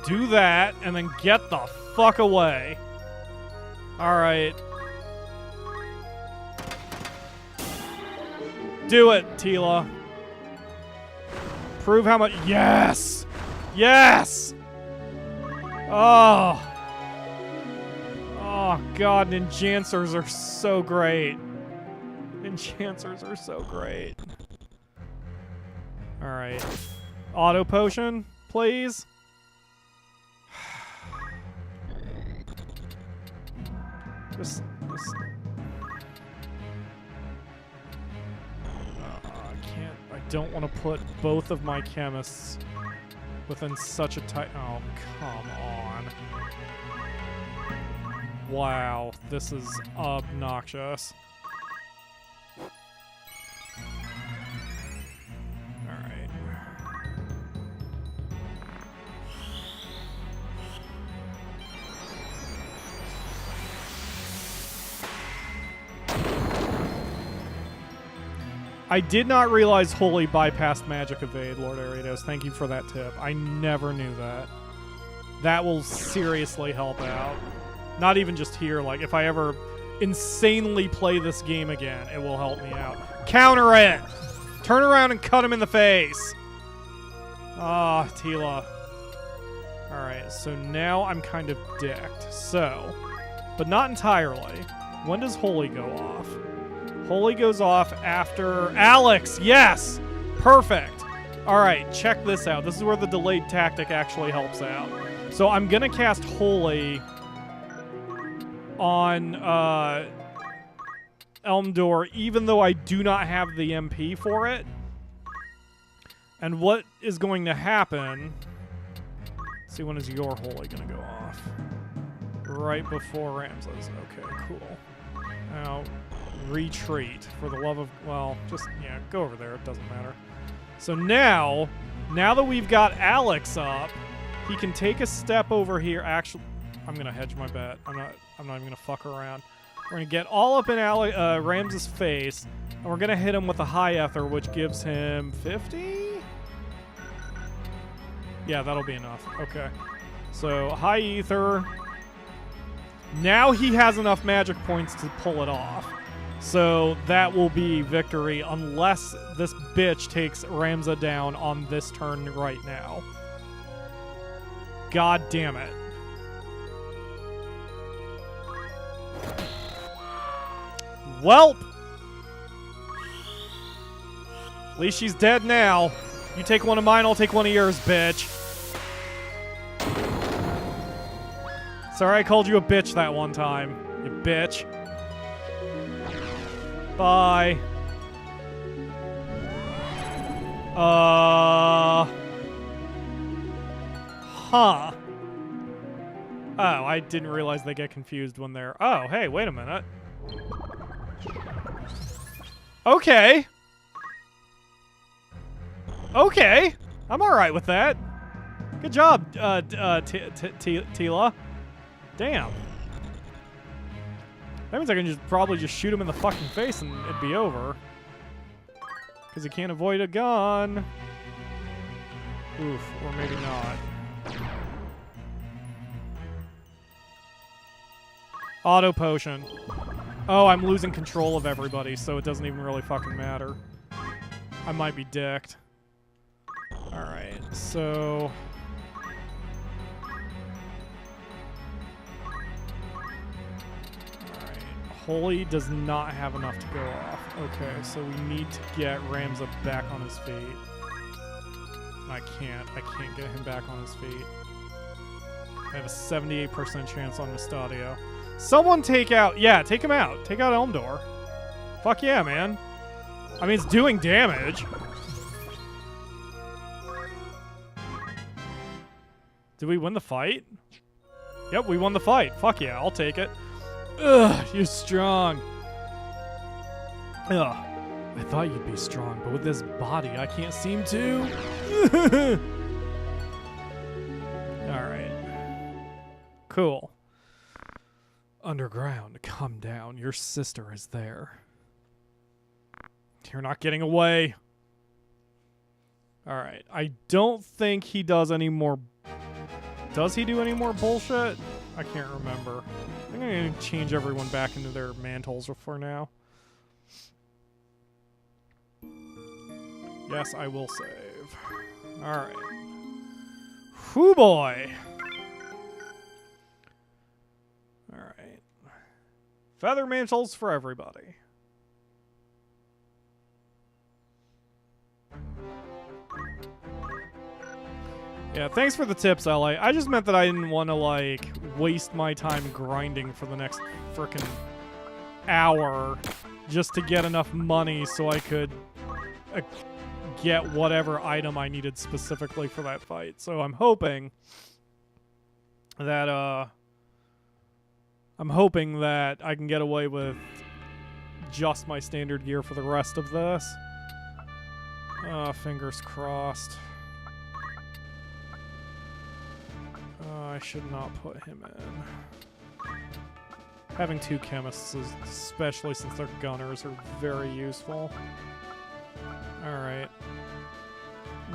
do that, and then get the fuck away. Alright. Do it, Tila. Prove how much... Yes! Yes! Oh. Oh, God, Ninjancers are so great. Ninjancers are so great. Alright. Auto potion, please. Just I don't want to put both of my chemists within such a tight... Oh, come on. Wow, this is obnoxious. Alright. I did not realize Holy bypassed Magic Evade, Lord Ariados. Thank you for that tip. I never knew that. That will seriously help out. Not even just here, like, if I ever insanely play this game again, it will help me out. Counter it! Turn around and cut him in the face! Ah, Tila. Alright, so now I'm kind of dicked. So, but not entirely. When does Holy go off? Holy goes off after Alex. Yes! Perfect. All right, check this out. This is where the delayed tactic actually helps out. So I'm going to cast Holy on Elmdor, even though I do not have the MP for it. And what is going to happen... Let's see, when is your Holy going to go off? Right before Ramses. Okay, cool. Now... retreat for the love of, well, just, yeah, go over there, it doesn't matter. So now that we've got Alex up, he can take a step over here. Actually, I'm gonna hedge my bet. I'm not even gonna fuck around. We're gonna get all up in Ramses' face, and we're gonna hit him with a High Ether, which gives him 50? Yeah, that'll be enough. Okay. So, High Ether. Now he has enough magic points to pull it off. So that will be victory unless this bitch takes Ramza down on this turn right now. God damn it. Welp! At least she's dead now. You take one of mine, I'll take one of yours, bitch. Sorry I called you a bitch that one time, you bitch. Bye. Huh. Oh, I didn't realize they get confused when they're... Oh, hey, wait a minute. Okay. Okay. I'm alright with that. Good job, Tila. Damn. That means I can probably just shoot him in the fucking face and it'd be over. Because he can't avoid a gun. Oof, or maybe not. Auto potion. Oh, I'm losing control of everybody, so it doesn't even really fucking matter. I might be dicked. Alright, so... Holy does not have enough to go off. Okay, so we need to get Ramza back on his feet. I can't get him back on his feet. I have a 78% chance on Mustadio. Someone take out... Yeah, take him out. Take out Elmdor. Fuck yeah, man. I mean, it's doing damage. Did we win the fight? Yep, we won the fight. Fuck yeah, I'll take it. Ugh, you're strong. Ugh, I thought you'd be strong, but with this body, I can't seem to. Alright. Cool. underground. Come down. Your sister is there. You're not getting away. Alright. I don't think he does any more... Does he do any more bullshit? I can't remember. I think I'm going to change everyone back into their mantles for now. Yes, I will save. Alright. Whoo boy! Alright. Feather mantles for everybody. Yeah, thanks for the tips, LA. I just meant that I didn't want to, like, waste my time grinding for the next frickin' hour just to get enough money so I could get whatever item I needed specifically for that fight. So I'm hoping that, I can get away with just my standard gear for the rest of this. Fingers crossed. I should not put him in. Having two chemists, especially since they're gunners, are very useful. Alright.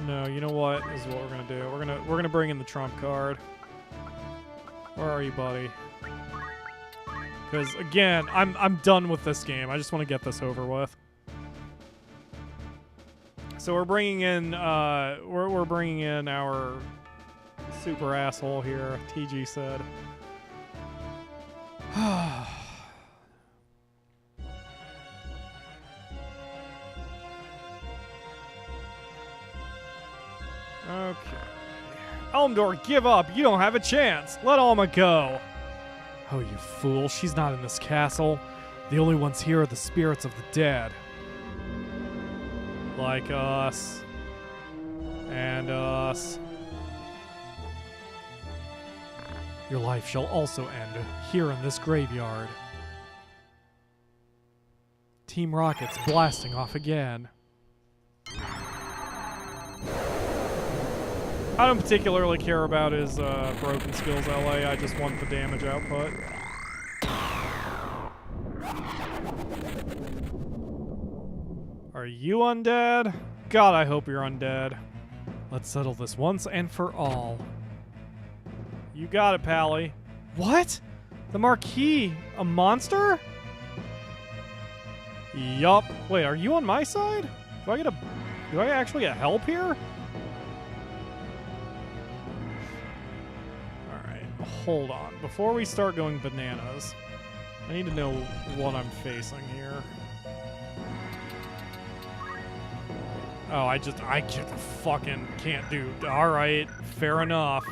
No, you know what? This is what we're gonna do. We're gonna bring in the trump card. Where are you, buddy? Because again, I'm done with this game. I just want to get this over with. So we're bringing in we're bringing in our super asshole here, TG said. Okay. Elmdor, give up. You don't have a chance. Let Alma go. Oh, you fool. She's not in this castle. The only ones here are the spirits of the dead. Like us. And us. Your life shall also end here in this graveyard. Team Rocket's blasting off again. I don't particularly care about his broken skills, LA. I just want the damage output. Are you undead? God, I hope you're undead. Let's settle this once and for all. You got it, Pally. What? The Marquis? A monster? Yup. Wait, are you on my side? Do I actually get help here? Alright, hold on. Before we start going bananas, I need to know what I'm facing here. Oh, I just fucking can't do. Alright, fair enough.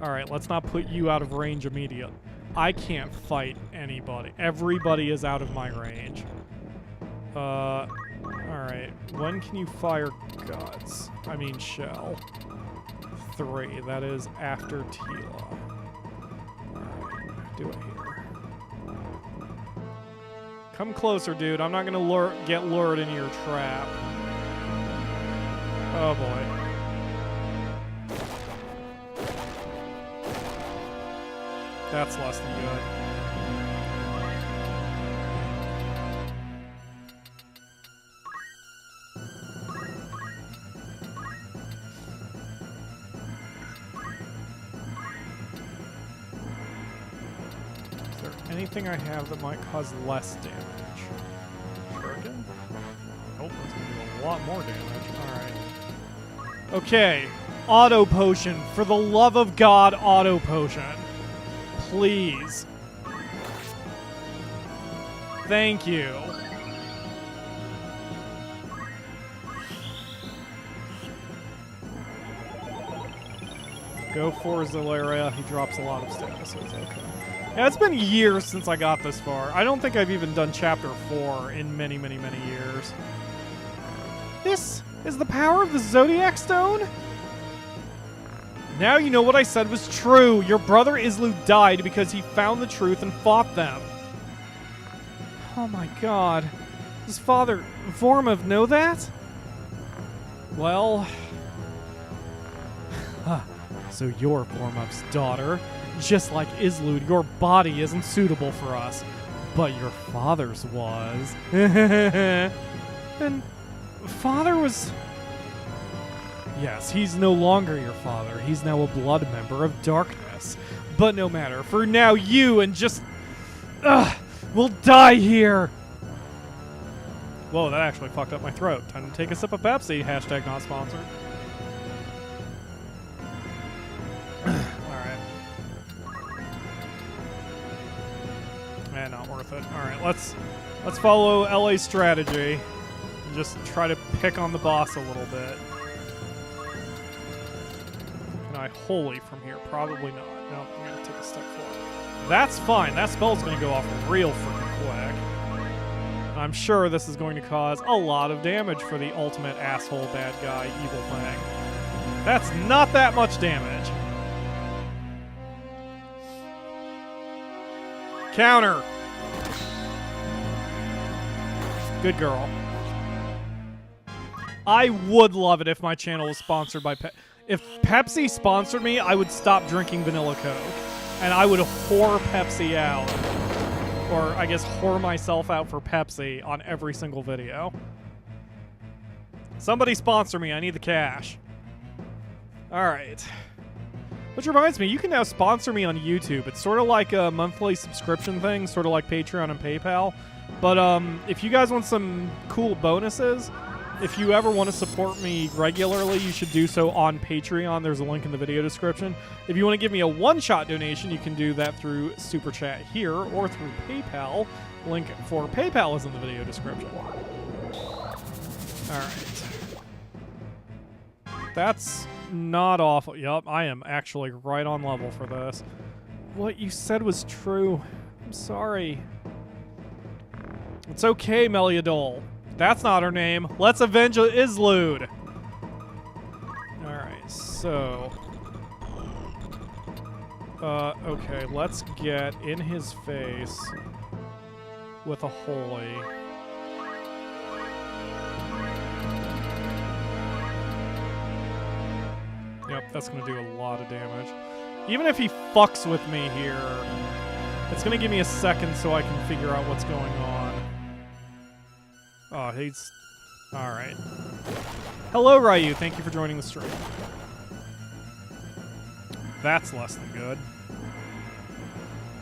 Alright, let's not put you out of range immediately. I can't fight anybody. Everybody is out of my range. Alright. When can you fire guts? I mean shell. 3. That is after Tila. Alright, do it here. Come closer, dude. I'm not gonna get lured into your trap. Oh boy. That's less than good. Is there anything I have that might cause less damage? Shuriken? Nope, that's gonna do a lot more damage. Alright. Okay. Auto potion. For the love of God, auto potion. Please. Thank you. Go for Zalaria. He drops a lot of statuses. Okay. Yeah, it's been years since I got this far. I don't think I've even done Chapter 4 in many, many, many years. This is the power of the Zodiac Stone? Now you know what I said was true. Your brother Islu died because he found the truth and fought them. Oh my god. Does Father Vormov know that? Well... So you're Vormov's daughter. just like Islude, your body isn't suitable for us, but your father's was. And father was... Yes, he's no longer your father. He's now a blood member of darkness. But no matter, for now you and just... will die here. Whoa, that actually fucked up my throat. Time to take a sip of Pepsi. Hashtag not sponsored. Alright. Man, not worth it. Alright, let's follow LA's strategy. And just try to pick on the boss a little bit. Can I holy from here? Probably not. No, I'm gonna take a step forward. That's fine. That spell's gonna go off real freaking quick. I'm sure this is going to cause a lot of damage for the ultimate asshole bad guy evil thing. That's not that much damage. Counter. Good girl. I would love it if my channel was sponsored by If Pepsi sponsored me, I would stop drinking vanilla Coke. And I would whore Pepsi out. Or, I guess, whore myself out for Pepsi on every single video. Somebody sponsor me. I need the cash. Alright. Which reminds me, you can now sponsor me on YouTube. It's sort of like a monthly subscription thing, sort of like Patreon and PayPal. But if you guys want some cool bonuses, if you ever want to support me regularly, you should do so on Patreon. There's a link in the video description. If you want to give me a one-shot donation, you can do that through Super Chat here or through PayPal. Link for PayPal is in the video description. Alright. That's not awful. Yup, I am actually right on level for this. What you said was true. I'm sorry. It's okay, Meliadol. That's not her name. Let's avenge Islude. Alright, so... okay, let's get in his face with a holy. Yep, that's gonna do a lot of damage. Even if he fucks with me here, it's gonna give me a second so I can figure out what's going on. Oh, he's... Alright. Hello, Ryu. Thank you for joining the stream. That's less than good.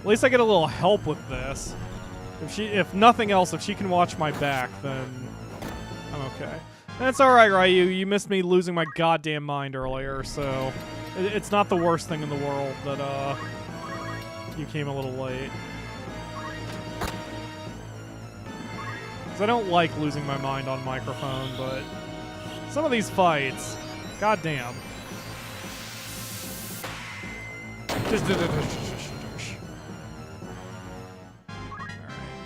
At least I get a little help with this. If nothing else, if she can watch my back, then I'm okay. That's alright, Ryu. You missed me losing my goddamn mind earlier, so... It's not the worst thing in the world that, you came a little late. I don't like losing my mind on microphone, but some of these fights, goddamn. Alright,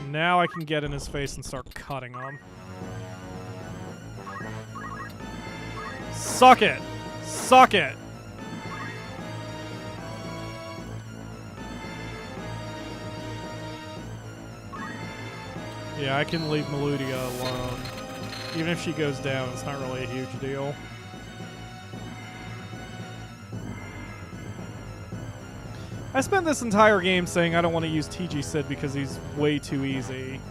now I can get in his face and start cutting him. Suck it! Suck it! Yeah, I can leave Meludia alone. Even if she goes down, it's not really a huge deal. I spent this entire game saying I don't want to use TG Sid because he's way too easy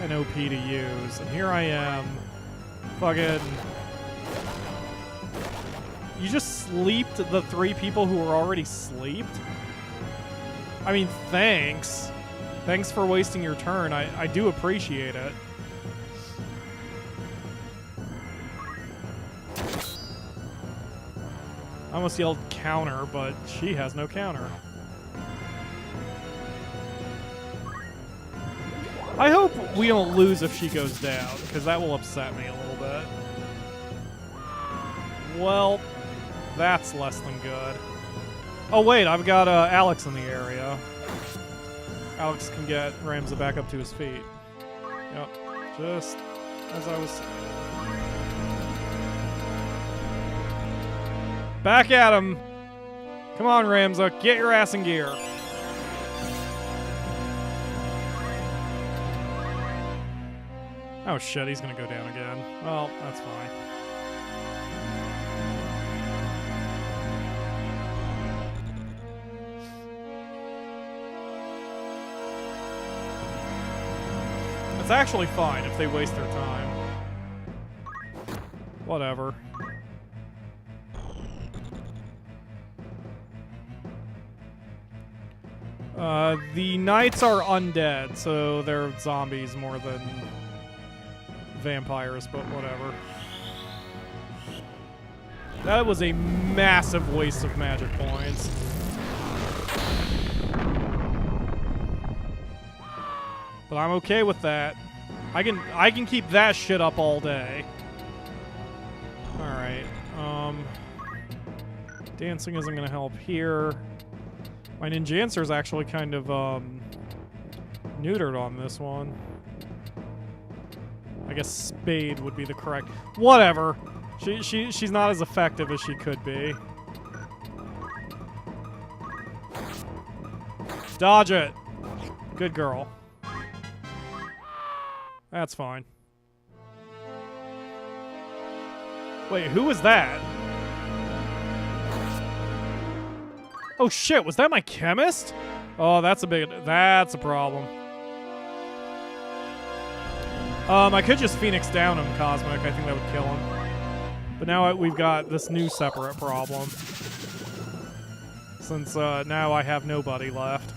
and OP to use. And here I am. Fucking... You just sleeped the 3 people who were already sleeped? I mean, thanks. Thanks for wasting your turn. I do appreciate it. I almost yelled counter, but she has no counter. I hope we don't lose if she goes down, because that will upset me a little bit. Well, that's less than good. Oh wait, I've got Alex in the area. Alex can get Ramza back up to his feet. Yep, just as I was saying. Back at him! Come on, Ramza, get your ass in gear. Oh shit, he's gonna go down again. Well, that's fine. It's actually fine if they waste their time. Whatever. The knights are undead, so they're zombies more than vampires, but whatever. That was a massive waste of magic points. But I'm okay with that. I can keep that shit up all day. Alright. Dancing isn't gonna help here. My Ninjancer's actually kind of neutered on this one. I guess Spade would be the correct. Whatever. She's not as effective as she could be. Dodge it. Good girl. That's fine. Wait, who was that? Oh shit, was that my chemist? Oh, that's a problem. I could just Phoenix down him, Cosmic. I think that would kill him. But now we've got this new separate problem. Since now I have nobody left.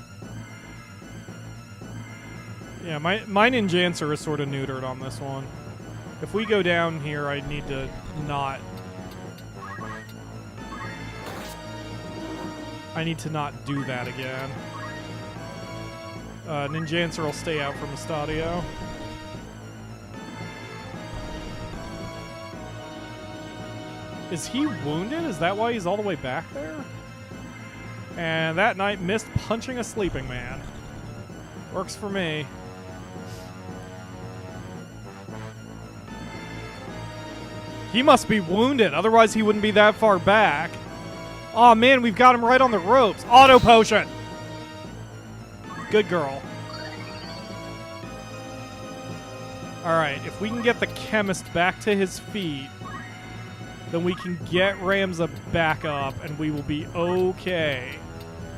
Yeah, my Ninjancer is sort of neutered on this one. If we go down here, I need to not... I need to not do that again. Ninjancer will stay out from Estadio. Is he wounded? Is that why he's all the way back there? And that knight missed punching a sleeping man. Works for me. He must be wounded, otherwise he wouldn't be that far back. Oh man, we've got him right on the ropes. Auto potion! Good girl. Alright, if we can get the chemist back to his feet, then we can get Ramza back up and we will be okay.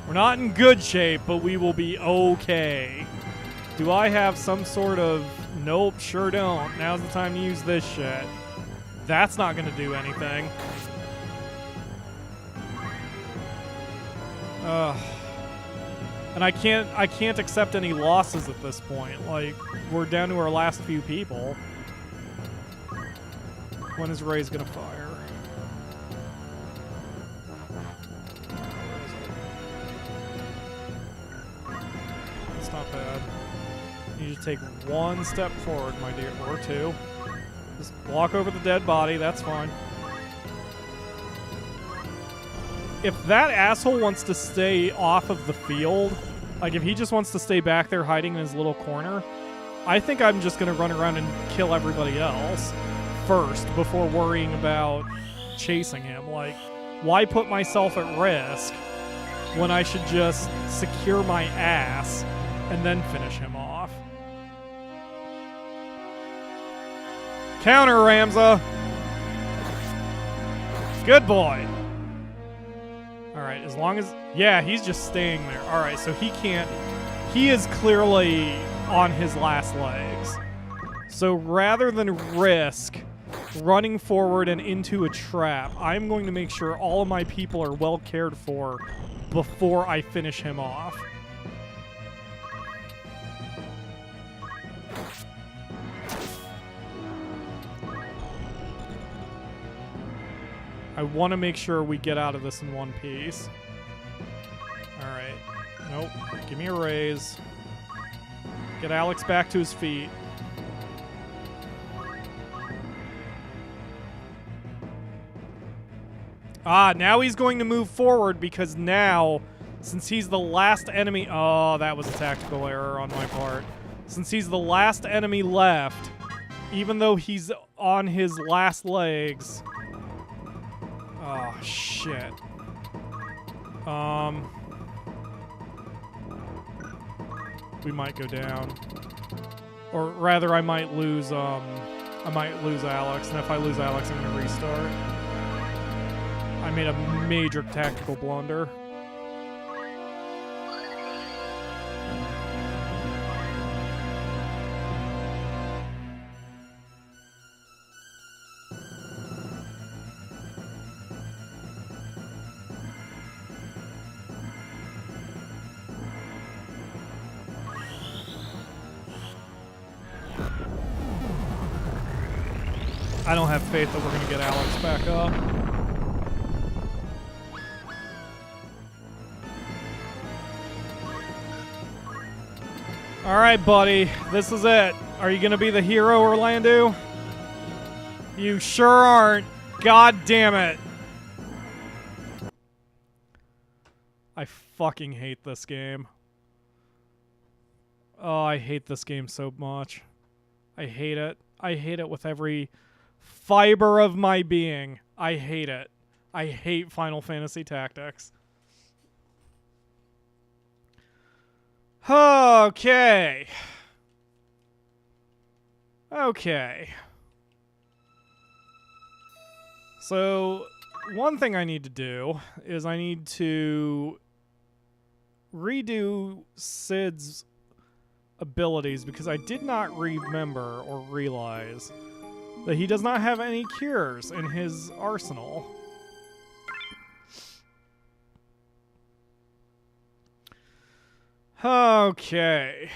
We're not in good shape, but we will be okay. Do I have some sort of... Nope, sure don't. Now's the time to use this shit. That's not gonna do anything. And I can't accept any losses at this point. Like, we're down to our last few people. When is Ray's gonna fire? That's not bad. You need to take one step forward, my dear, or two. Just walk over the dead body, that's fine. If that asshole wants to stay off of the field, like if he just wants to stay back there hiding in his little corner, I think I'm just going to run around and kill everybody else first before worrying about chasing him. Like, why put myself at risk when I should just secure my ass and then finish him off? Counter, Ramza! Good boy! Alright, as long as... Yeah, he's just staying there. Alright, so he can't... He is clearly on his last legs. So rather than risk running forward and into a trap, I'm going to make sure all of my people are well cared for before I finish him off. I want to make sure we get out of this in one piece. Alright. Nope. Give me a raise. Get Alex back to his feet. Ah, now he's going to move forward because now, since he's the last enemy... Oh, that was a tactical error on my part. Since he's the last enemy left, even though he's on his last legs... Oh, shit. We might go down. Or rather, I might lose Alex, and if I lose Alex, I'm gonna restart. I made a major tactical blunder. I don't have faith that we're going to get Alex back up. All right, buddy. This is it. Are you going to be the hero, Orlando? You sure aren't. God damn it. I fucking hate this game. Oh, I hate this game so much. I hate it. I hate it with every fiber of my being. I hate it. I hate Final Fantasy Tactics. Okay. Okay. So, one thing I need to do is I need to redo Cid's abilities because I did not remember or realize that he does not have any cures in his arsenal. Okay.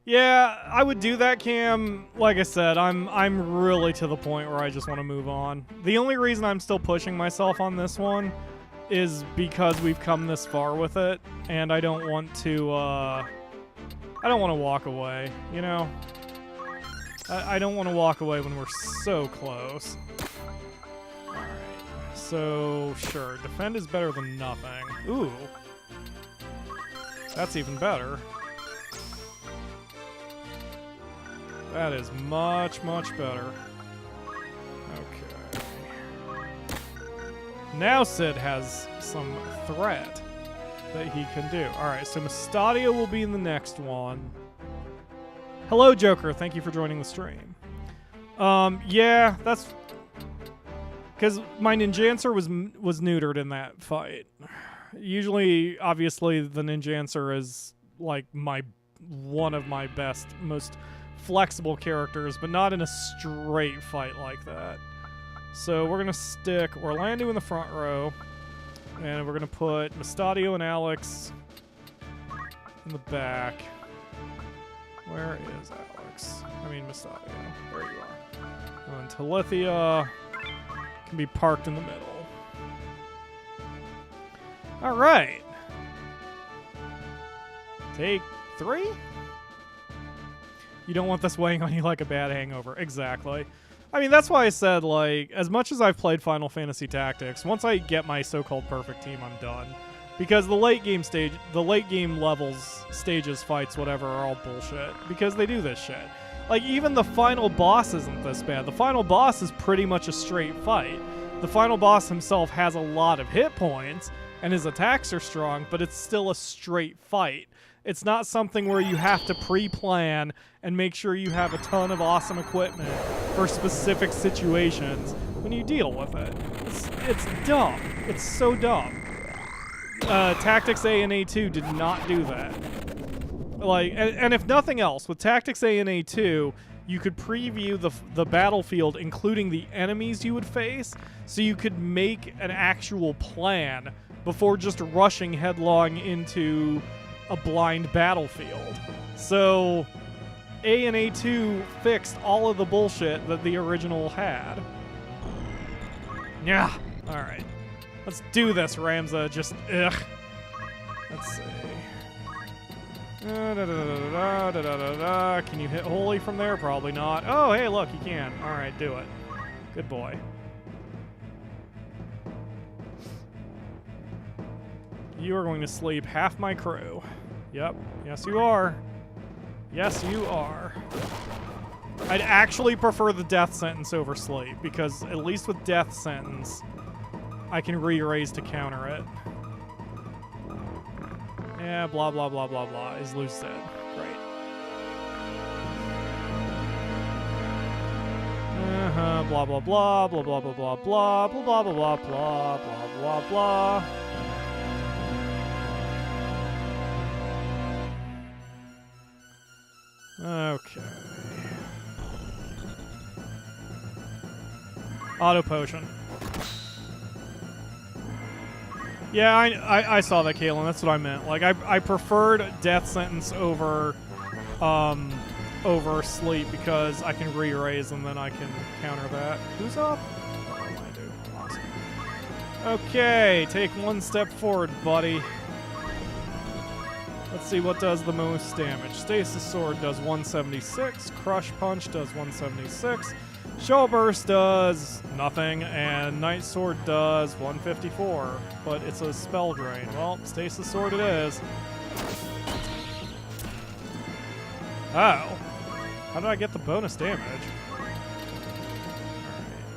Yeah, I would do that, Cam. Like I said, I'm really to the point where I just want to move on. The only reason I'm still pushing myself on this one is because we've come this far with it, and I don't want to walk away, you know? I don't want to walk away when we're so close. Alright, so sure, defend is better than nothing. Ooh. That's even better. That is much, much better. Okay. Now Cid has some threat that he can do. Alright, so Mustadio will be in the next one. Hello, Joker. Thank you for joining the stream. Yeah, that's... because my Ninjancer was neutered in that fight. Usually, obviously, the Ninjancer is, like, one of my best, most flexible characters, but not in a straight fight like that. So we're going to stick Orlando in the front row, and we're going to put Mustadio and Alex in the back. Where is Alex? I mean, Mustadio. There you are. And Talithia can be parked in the middle. All right. Take 3? You don't want this weighing on you like a bad hangover. Exactly. I mean, that's why I said, like, as much as I've played Final Fantasy Tactics, once I get my so-called perfect team, I'm done. Because the late game levels, stages, fights, whatever, are all bullshit. Because they do this shit. Like, even the final boss isn't this bad. The final boss is pretty much a straight fight. The final boss himself has a lot of hit points, and his attacks are strong, but it's still a straight fight. It's not something where you have to pre-plan and make sure you have a ton of awesome equipment for specific situations when you deal with it. It's dumb. It's so dumb. Tactics A and A2 did not do that. Like, and if nothing else, with Tactics A and A2, you could preview the battlefield, including the enemies you would face, so you could make an actual plan before just rushing headlong into a blind battlefield. So A and A2 fixed all of the bullshit that the original had. Yeah. Alright. Let's do this, Ramza. Just, ugh. Let's see. Can you hit Holy from there? Probably not. Oh, hey, look, you can. Alright, do it. Good boy. You are going to sleep half my crew. Yep. Yes, you are. Yes, you are. I'd actually prefer the death sentence over sleep, because at least with death sentence, I can re-raise to counter it. Yeah, blah, blah, blah, blah, blah, is Lucid. Great. Blah, blah, blah, blah, blah, blah, blah, blah, blah, blah, blah, blah, blah, blah, blah, blah. Okay. Auto potion. Yeah, I saw that, Kalen. That's what I meant. Like, I preferred death sentence over oversleep because I can re-raise and then I can counter that. Who's up? Oh, I do. Awesome. Okay, take one step forward, buddy. Let's see what does the most damage. Stasis Sword does 176, Crush Punch does 176, Shell Burst does nothing, and Night Sword does 154, but it's a spell drain. Well, Stasis Sword it is. Oh. How did I get the bonus damage?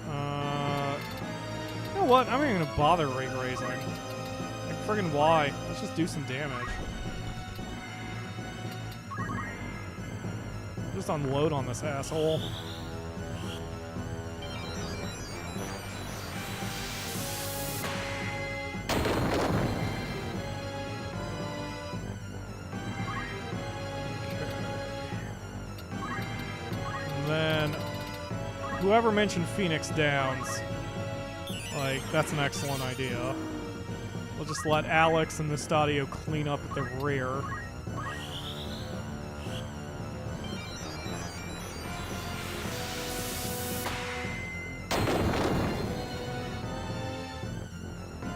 Alright. You know what? I'm not even gonna bother raising. Like, friggin' why? Let's just do some damage. Just unload on this asshole. Whoever mentioned Phoenix Downs, like, that's an excellent idea. We'll just let Alex and Mustadio clean up at the rear.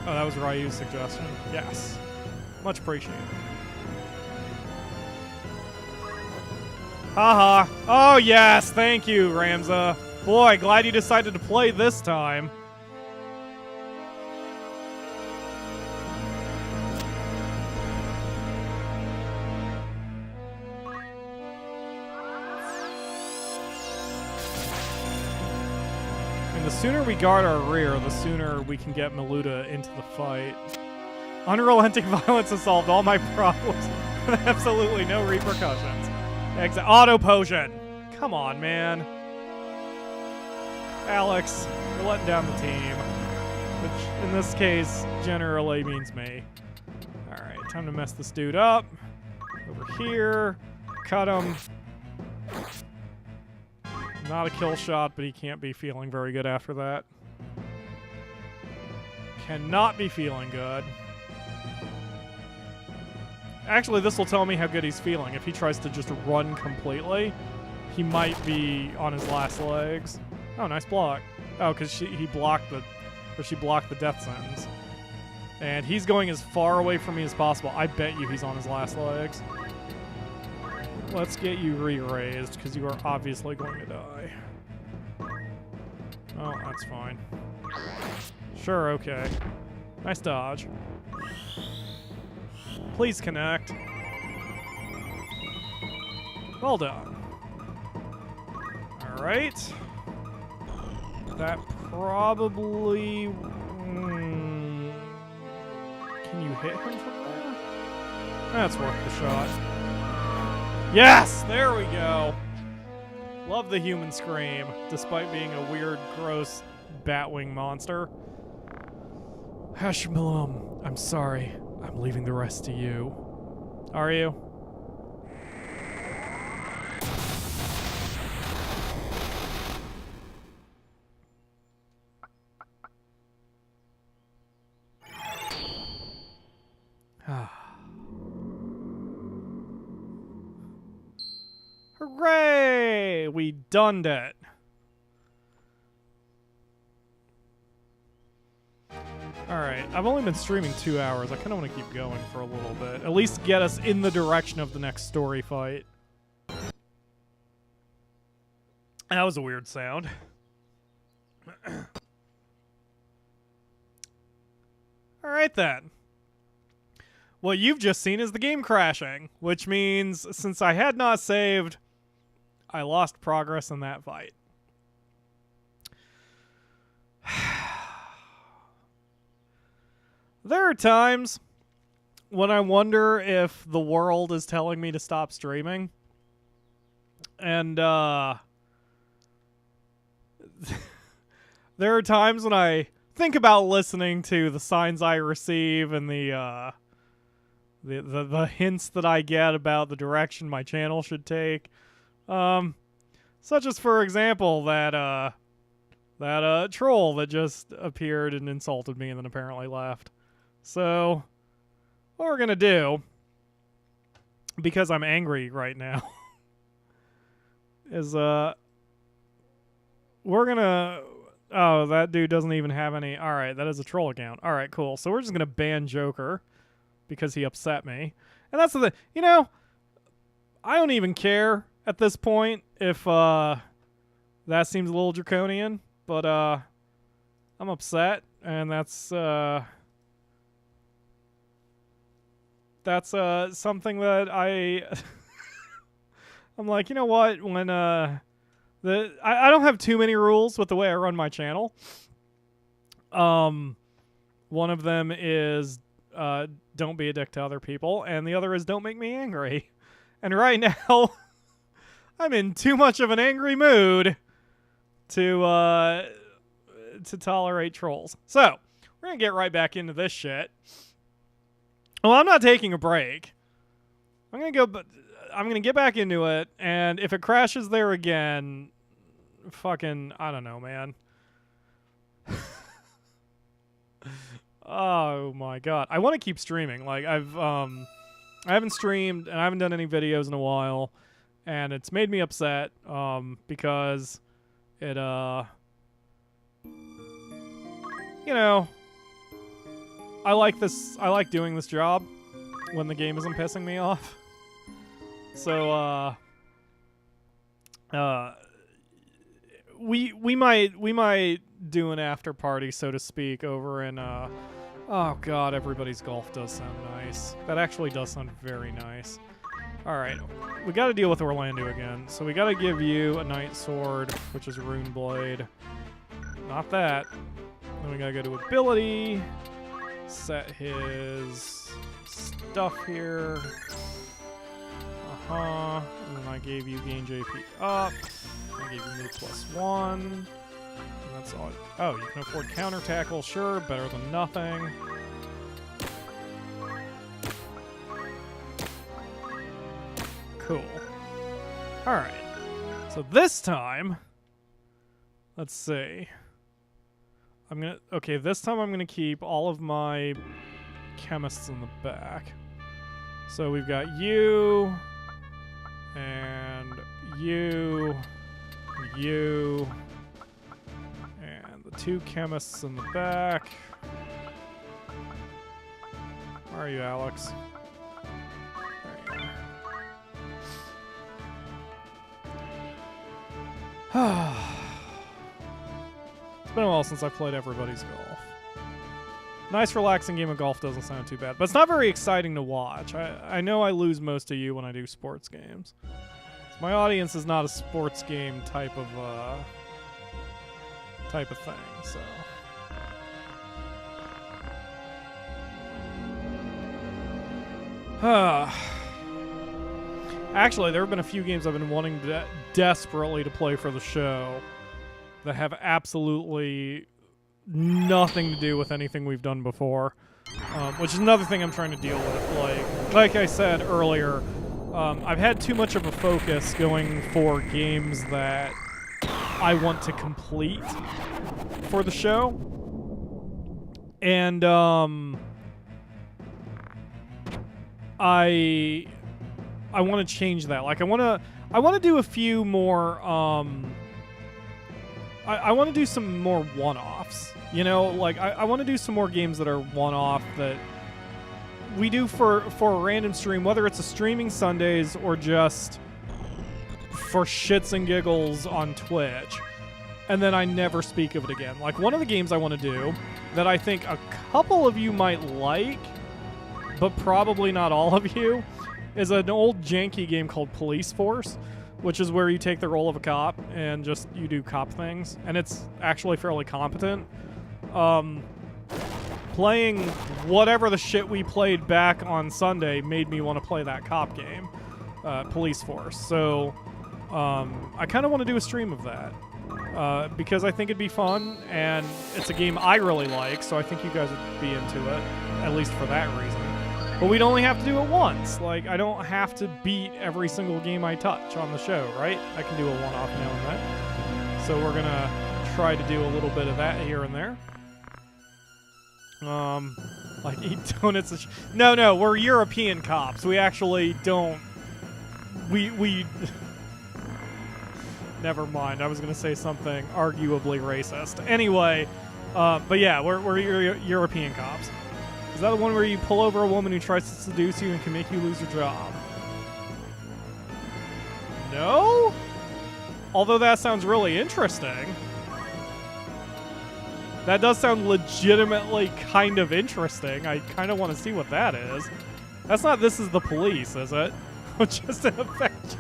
Oh, that was Ryu's suggestion. Yes. Much appreciated. Haha. Oh, yes. Thank you, Ramza. Boy, glad you decided to play this time. And the sooner we guard our rear, the sooner we can get Maluda into the fight. Unrelenting violence has solved all my problems with absolutely no repercussions. Auto potion. Come on, man. Alex, you're letting down the team, which in this case generally means me. Alright, time to mess this dude up. Over here. Cut him. Not a kill shot, but he can't be feeling very good after that. Cannot be feeling good. Actually, this will tell me how good he's feeling. If he tries to just run completely, he might be on his last legs. Oh, nice block. Oh, because she blocked the death sentence. And he's going as far away from me as possible. I bet you he's on his last legs. Let's get you re-raised, because you are obviously going to die. Oh, that's fine. Sure, okay. Nice dodge. Please connect. Well done. Alright. That probably... Can you hit him from there? That's worth the shot. Yes! There we go! Love the human scream, despite being a weird, gross batwing monster. Hashmalom, I'm sorry. I'm leaving the rest to you. Are you? Hooray! We done it. Alright, I've only been streaming 2 hours. I kind of want to keep going for a little bit. At least get us in the direction of the next story fight. That was a weird sound. Alright then. What you've just seen is the game crashing, which means since I had not saved, I lost progress in that fight. There are times when I wonder if the world is telling me to stop streaming. And, there are times when I think about listening to the signs I receive and the hints that I get about the direction my channel should take. Such as, for example, that troll that just appeared and insulted me and then apparently left. So, what we're gonna do, because I'm angry right now, is we're gonna. Oh, that dude doesn't even have any. All right, that is a troll account. All right, cool. So we're just gonna ban Joker because he upset me, and that's the. You know, I don't even care at this point if that seems a little draconian, but I'm upset, and that's something that I'm like, you know what? When I don't have too many rules with the way I run my channel. One of them is don't be a dick to other people, and the other is don't make me angry. And right now, I'm in too much of an angry mood to tolerate trolls. So we're gonna get right back into this shit. Well, I'm not taking a break. I'm gonna get back into it, and if it crashes there again, fucking, I don't know, man. Oh my god, I want to keep streaming. Like I haven't streamed and I haven't done any videos in a while, and it's made me upset because it you know, I like doing this job when the game isn't pissing me off. So we might do an after party, so to speak, over in oh god, everybody's golf does sound nice. That actually does sound very nice. Alright, we gotta deal with Orlando again. So we gotta give you a Night Sword, which is Rune Blade. Not that. Then we gotta go to ability, set his stuff here. And then I gave you gain JP up. I gave you move +1. And that's all. Oh, you can afford counter tackle, sure, better than nothing. Cool. Alright. So this time, let's see. This time I'm gonna keep all of my chemists in the back. So we've got you, and you, and the two chemists in the back. Where are you, Alex? There you go. It's been a while since I played everybody's golf. Nice, relaxing game of golf doesn't sound too bad, but it's not very exciting to watch. I know I lose most of you when I do sports games. So my audience is not a sports game type of thing, so. Actually, there have been a few games I've been wanting desperately to play for the show that have absolutely nothing to do with anything we've done before, which is another thing I'm trying to deal with. Like I said earlier, I've had too much of a focus going for games that I want to complete for the show, and I want to change that. Like I want to do a few more. I want to do some more one-offs. You know, like I want to do some more games that are one-off that we do for a random stream, whether it's a streaming Sundays or just for shits and giggles on Twitch, and then I never speak of it again. Like one of the games I want to do that I think a couple of you might like, but probably not all of you, is an old janky game called Police Force, which is where you take the role of a cop and just you do cop things, and it's actually fairly competent. Playing whatever the shit we played back on Sunday made me want to play that cop game, Police Force. So I kind of want to do a stream of that because I think it'd be fun, and it's a game I really like, so I think you guys would be into it, at least for that reason. But we'd only have to do it once. Like, I don't have to beat every single game I touch on the show, right? I can do a one-off now and then. So we're gonna try to do a little bit of that here and there. Like eat donuts. No, we're European cops. We actually don't. We Never mind. I was going to say something arguably racist. Anyway, but yeah, we're European cops. Is that the one where you pull over a woman who tries to seduce you and can make you lose your job? No? Although that sounds really interesting. That does sound legitimately kind of interesting. I kind of want to see what that is. That's not This Is the Police, is it? Just an effect.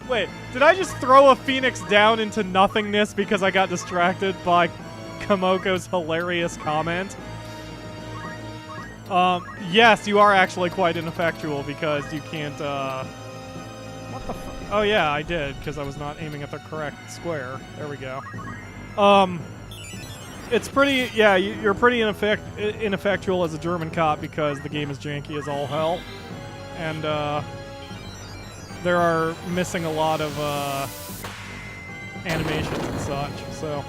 Wait, did I just throw a phoenix down into nothingness because I got distracted by Kamoko's hilarious comment? Yes, you are actually quite ineffectual because you can't, what the fuck? Oh yeah, I did, because I was not aiming at the correct square. There we go. It's pretty, yeah, you're pretty ineffectual as a German cop because the game is janky as all hell. And, there are missing a lot of, animations and such, so.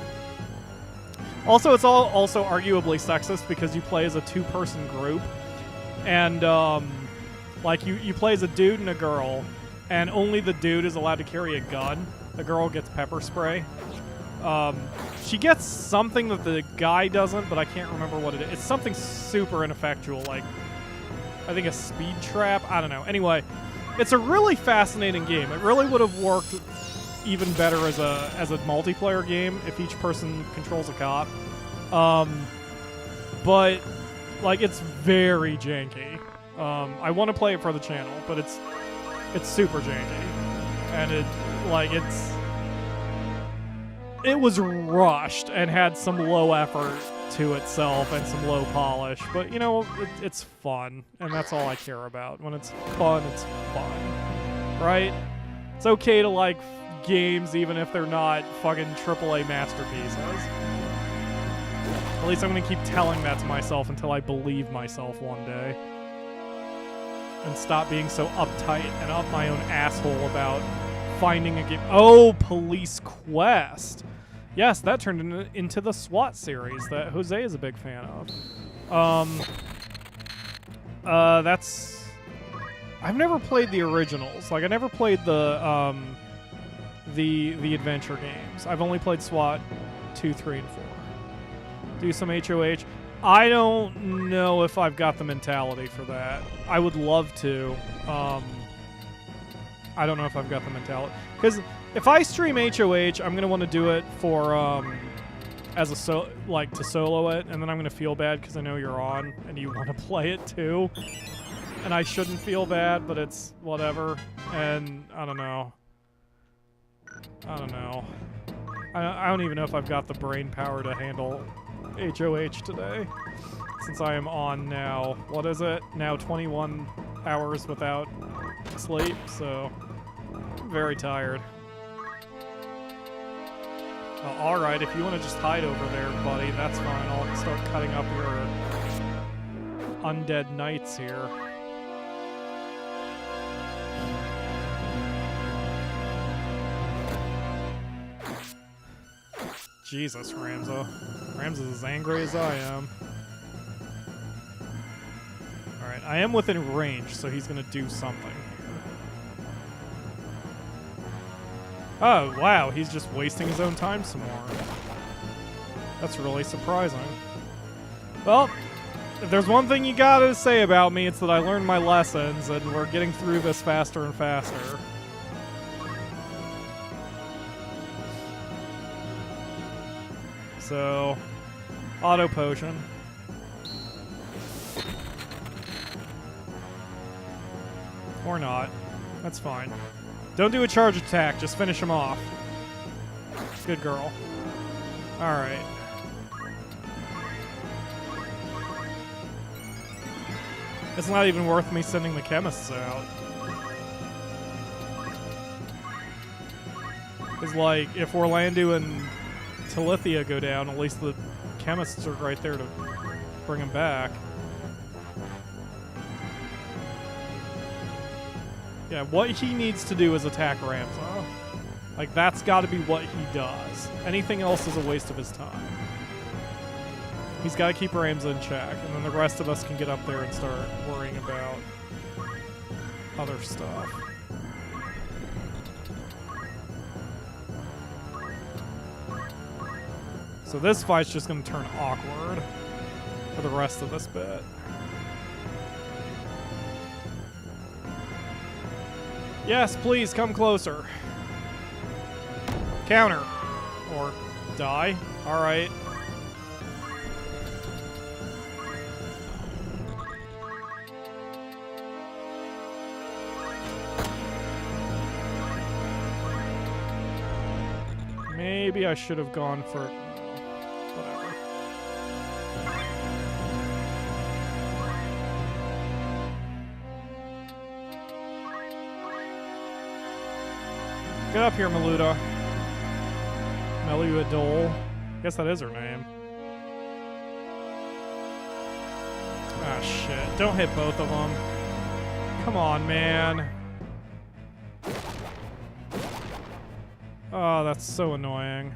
Also, it's also arguably sexist because you play as a two-person group. And, like, you play as a dude and a girl, and only the dude is allowed to carry a gun. The girl gets pepper spray. She gets something that the guy doesn't, but I can't remember what it is. It's something super ineffectual, like, I think a speed trap? I don't know. Anyway, it's a really fascinating game. It really would have worked even better as a multiplayer game if each person controls a cop. But, like, it's very janky. I want to play it for the channel, but it's super janky. And it was rushed and had some low effort to itself and some low polish, but you know, it's fun, and that's all I care about. When it's fun, right? It's okay to like games even if they're not fucking AAA masterpieces. At least I'm gonna keep telling that to myself until I believe myself one day. And stop being so uptight and up my own asshole about finding a game. Oh, Police Quest. Yes, that turned into the SWAT series that Jose is a big fan of. I've never played the originals. Like, I never played the adventure games. I've only played SWAT 2, 3, and 4. Do some HOH. I don't know if I've got the mentality for that. I would love to. I don't know if I've got the mentality. Because if I stream HOH, I'm going to want to do it for, as a to solo it, and then I'm going to feel bad because I know you're on, and you want to play it too. And I shouldn't feel bad, but it's whatever. And I don't know. I don't even know if I've got the brain power to handle HOH today. Since I am on now, what is it? Now 21 hours without sleep, so I'm very tired. Alright, if you want to just hide over there, buddy, that's fine. I'll start cutting up your undead knights here. Jesus, Ramza. Ramza's as angry as I am. Alright, I am within range, so he's gonna do something here. Oh, wow, he's just wasting his own time some more. That's really surprising. Well, if there's one thing you gotta say about me, it's that I learned my lessons, and we're getting through this faster and faster. So, auto potion. Or not. That's fine. Don't do a charge attack, just finish him off. Good girl. Alright. It's not even worth me sending the chemists out. Because, like, if Orlando and Talithia go down, at least the chemists are right there to bring him back. Yeah, what he needs to do is attack Ramza. Like, that's got to be what he does. Anything else is a waste of his time. He's got to keep Ramza in check, and then the rest of us can get up there and start worrying about other stuff. So this fight's just going to turn awkward for the rest of this bit. Yes, please, come closer. Counter. Or die. Alright. Maybe I should have gone for... whatever. Get up here, Maluda. Meluadol. I guess that is her name. Ah, shit. Don't hit both of them. Come on, man. Oh, that's so annoying.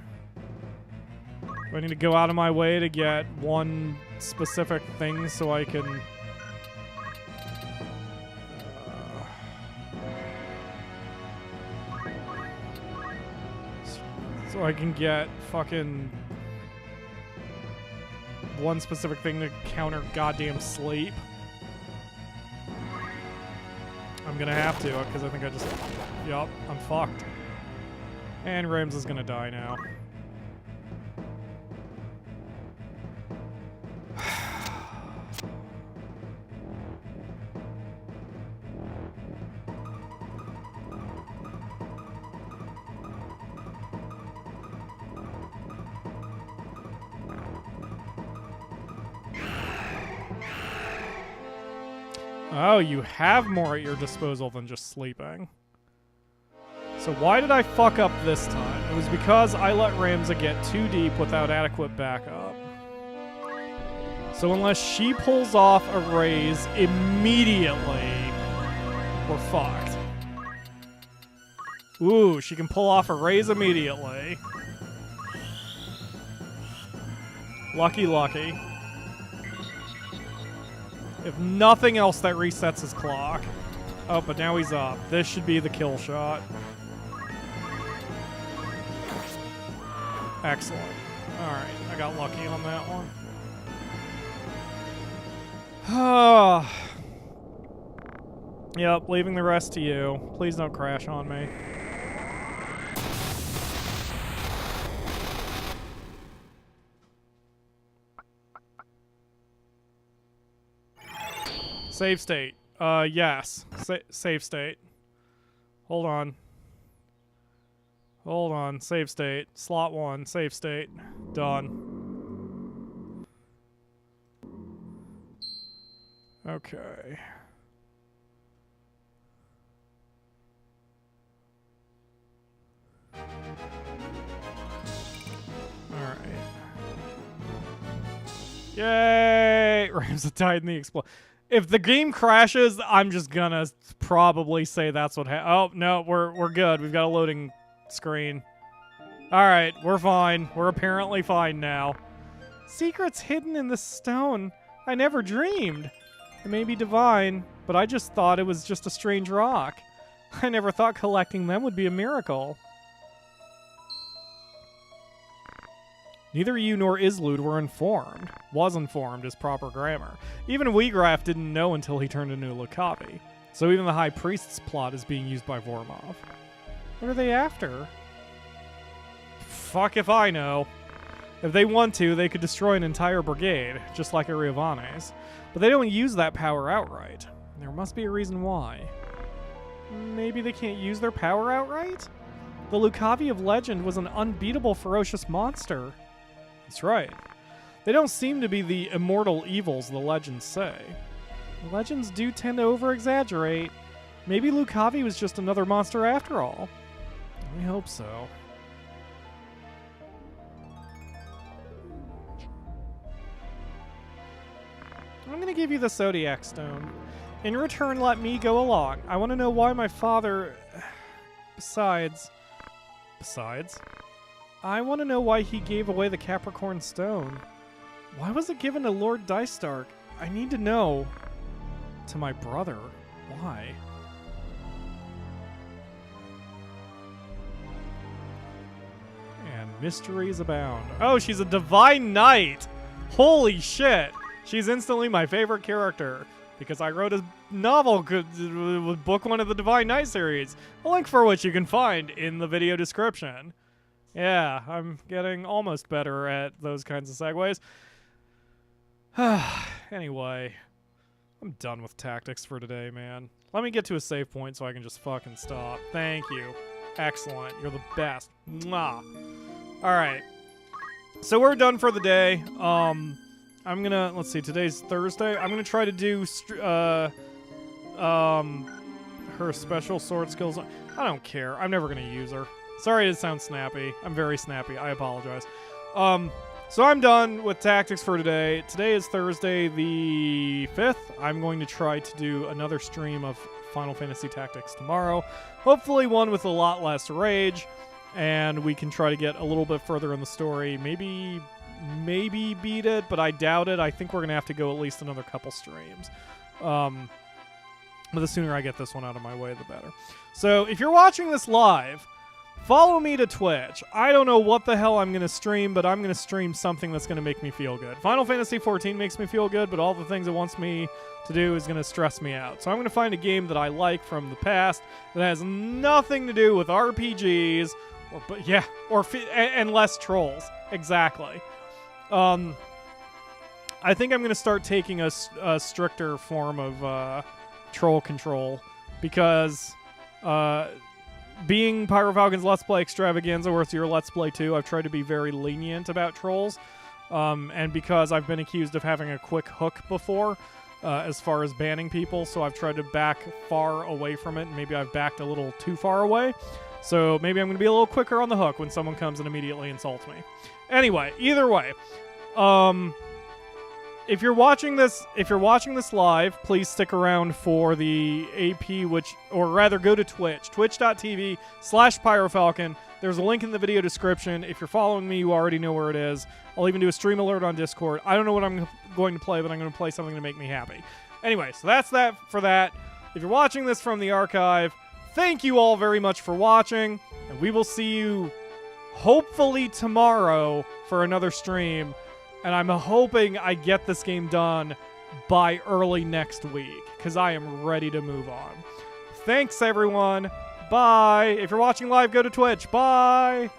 Do I need to go out of my way to get one specific thing so I can... so I can get fucking... one specific thing to counter goddamn sleep? I'm gonna have to, because I think I just... yup, I'm fucked. And Rams is gonna die now. Oh, you have more at your disposal than just sleeping. So why did I fuck up this time? It was because I let Ramza get too deep without adequate backup. So unless she pulls off a raise immediately, we're fucked. Ooh, she can pull off a raise immediately. Lucky, lucky. If nothing else, that resets his clock. Oh, but now he's up. This should be the kill shot. Excellent. Alright, I got lucky on that one. Yep, leaving the rest to you. Please don't crash on me. Save state. Yes. Save state. Hold on. Hold on. Save state. Slot 1. Save state. Done. Okay. Alright. Yay! Rams have died in the explosion. If the game crashes, I'm just gonna probably say that's what oh, no, we're good. We've got a loading screen. Alright, we're fine. We're apparently fine now. Secrets hidden in the stone. I never dreamed. It may be divine, but I just thought it was just a strange rock. I never thought collecting them would be a miracle. Neither you nor Islud were informed. Was informed is proper grammar. Even Weegraf didn't know until he turned into a Lucavi. So even the High Priest's plot is being used by Vormov. What are they after? Fuck if I know. If they want to, they could destroy an entire brigade, just like Ariavanes. But they don't use that power outright. There must be a reason why. Maybe they can't use their power outright? The Lucavi of legend was an unbeatable ferocious monster. That's right. They don't seem to be the immortal evils the legends say. The legends do tend to over-exaggerate. Maybe Lucavi was just another monster after all. We hope so. I'm going to give you the Zodiac Stone. In return, let me go along. I want to know why my father... Besides... I want to know why he gave away the Capricorn Stone. Why was it given to Lord Dystark? I need to know. To my brother. Why? And Mysteries abound. Oh, she's a Divine Knight. Holy shit. She's instantly my favorite character because I wrote a novel with book 1 of the Divine Knight series, a link for which you can find in the video description. Yeah, I'm getting almost better at those kinds of segues. Anyway, I'm done with tactics for today, man. Let me get to a save point so I can just fucking stop. Thank you. Excellent. You're the best. Mwah. Alright. So we're done for the day. I'm gonna, let's see, today's Thursday. I'm gonna try to do, her special sword skills. I don't care. I'm never gonna use her. Sorry to sound snappy. I'm very snappy. I apologize. So I'm done with tactics for today. Today is Thursday the 5th. I'm going to try to do another stream of Final Fantasy Tactics tomorrow. Hopefully one with a lot less rage, and we can try to get a little bit further in the story. Maybe beat it, but I doubt it. I think we're going to have to go at least another couple streams. But the sooner I get this one out of my way, the better. So if you're watching this live, follow me to Twitch. I don't know what the hell I'm going to stream, but I'm going to stream something that's going to make me feel good. Final Fantasy XIV makes me feel good, but all the things it wants me to do is going to stress me out. So I'm going to find a game that I like from the past that has nothing to do with RPGs, and less trolls. Exactly. I think I'm going to start taking a stricter form of troll control because being PyroFalkon's Let's Play Extravaganza, or it's your Let's Play too, I've tried to be very lenient about trolls. And because I've been accused of having a quick hook before, as far as banning people, so I've tried to back far away from it, and maybe I've backed a little too far away. So maybe I'm going to be a little quicker on the hook when someone comes and immediately insults me. Anyway, either way, if you're watching this live, please stick around for the AP, or rather go to Twitch, twitch.tv/PyroFalkon. There's a link in the video description. If you're following me, you already know where it is. I'll even do a stream alert on Discord. I don't know what I'm going to play, but I'm going to play something to make me happy. Anyway, so that's that for that. If you're watching this from the archive, thank you all very much for watching, and we will see you hopefully tomorrow for another stream. And I'm hoping I get this game done by early next week, because I am ready to move on. Thanks, everyone. Bye. If you're watching live, go to Twitch. Bye.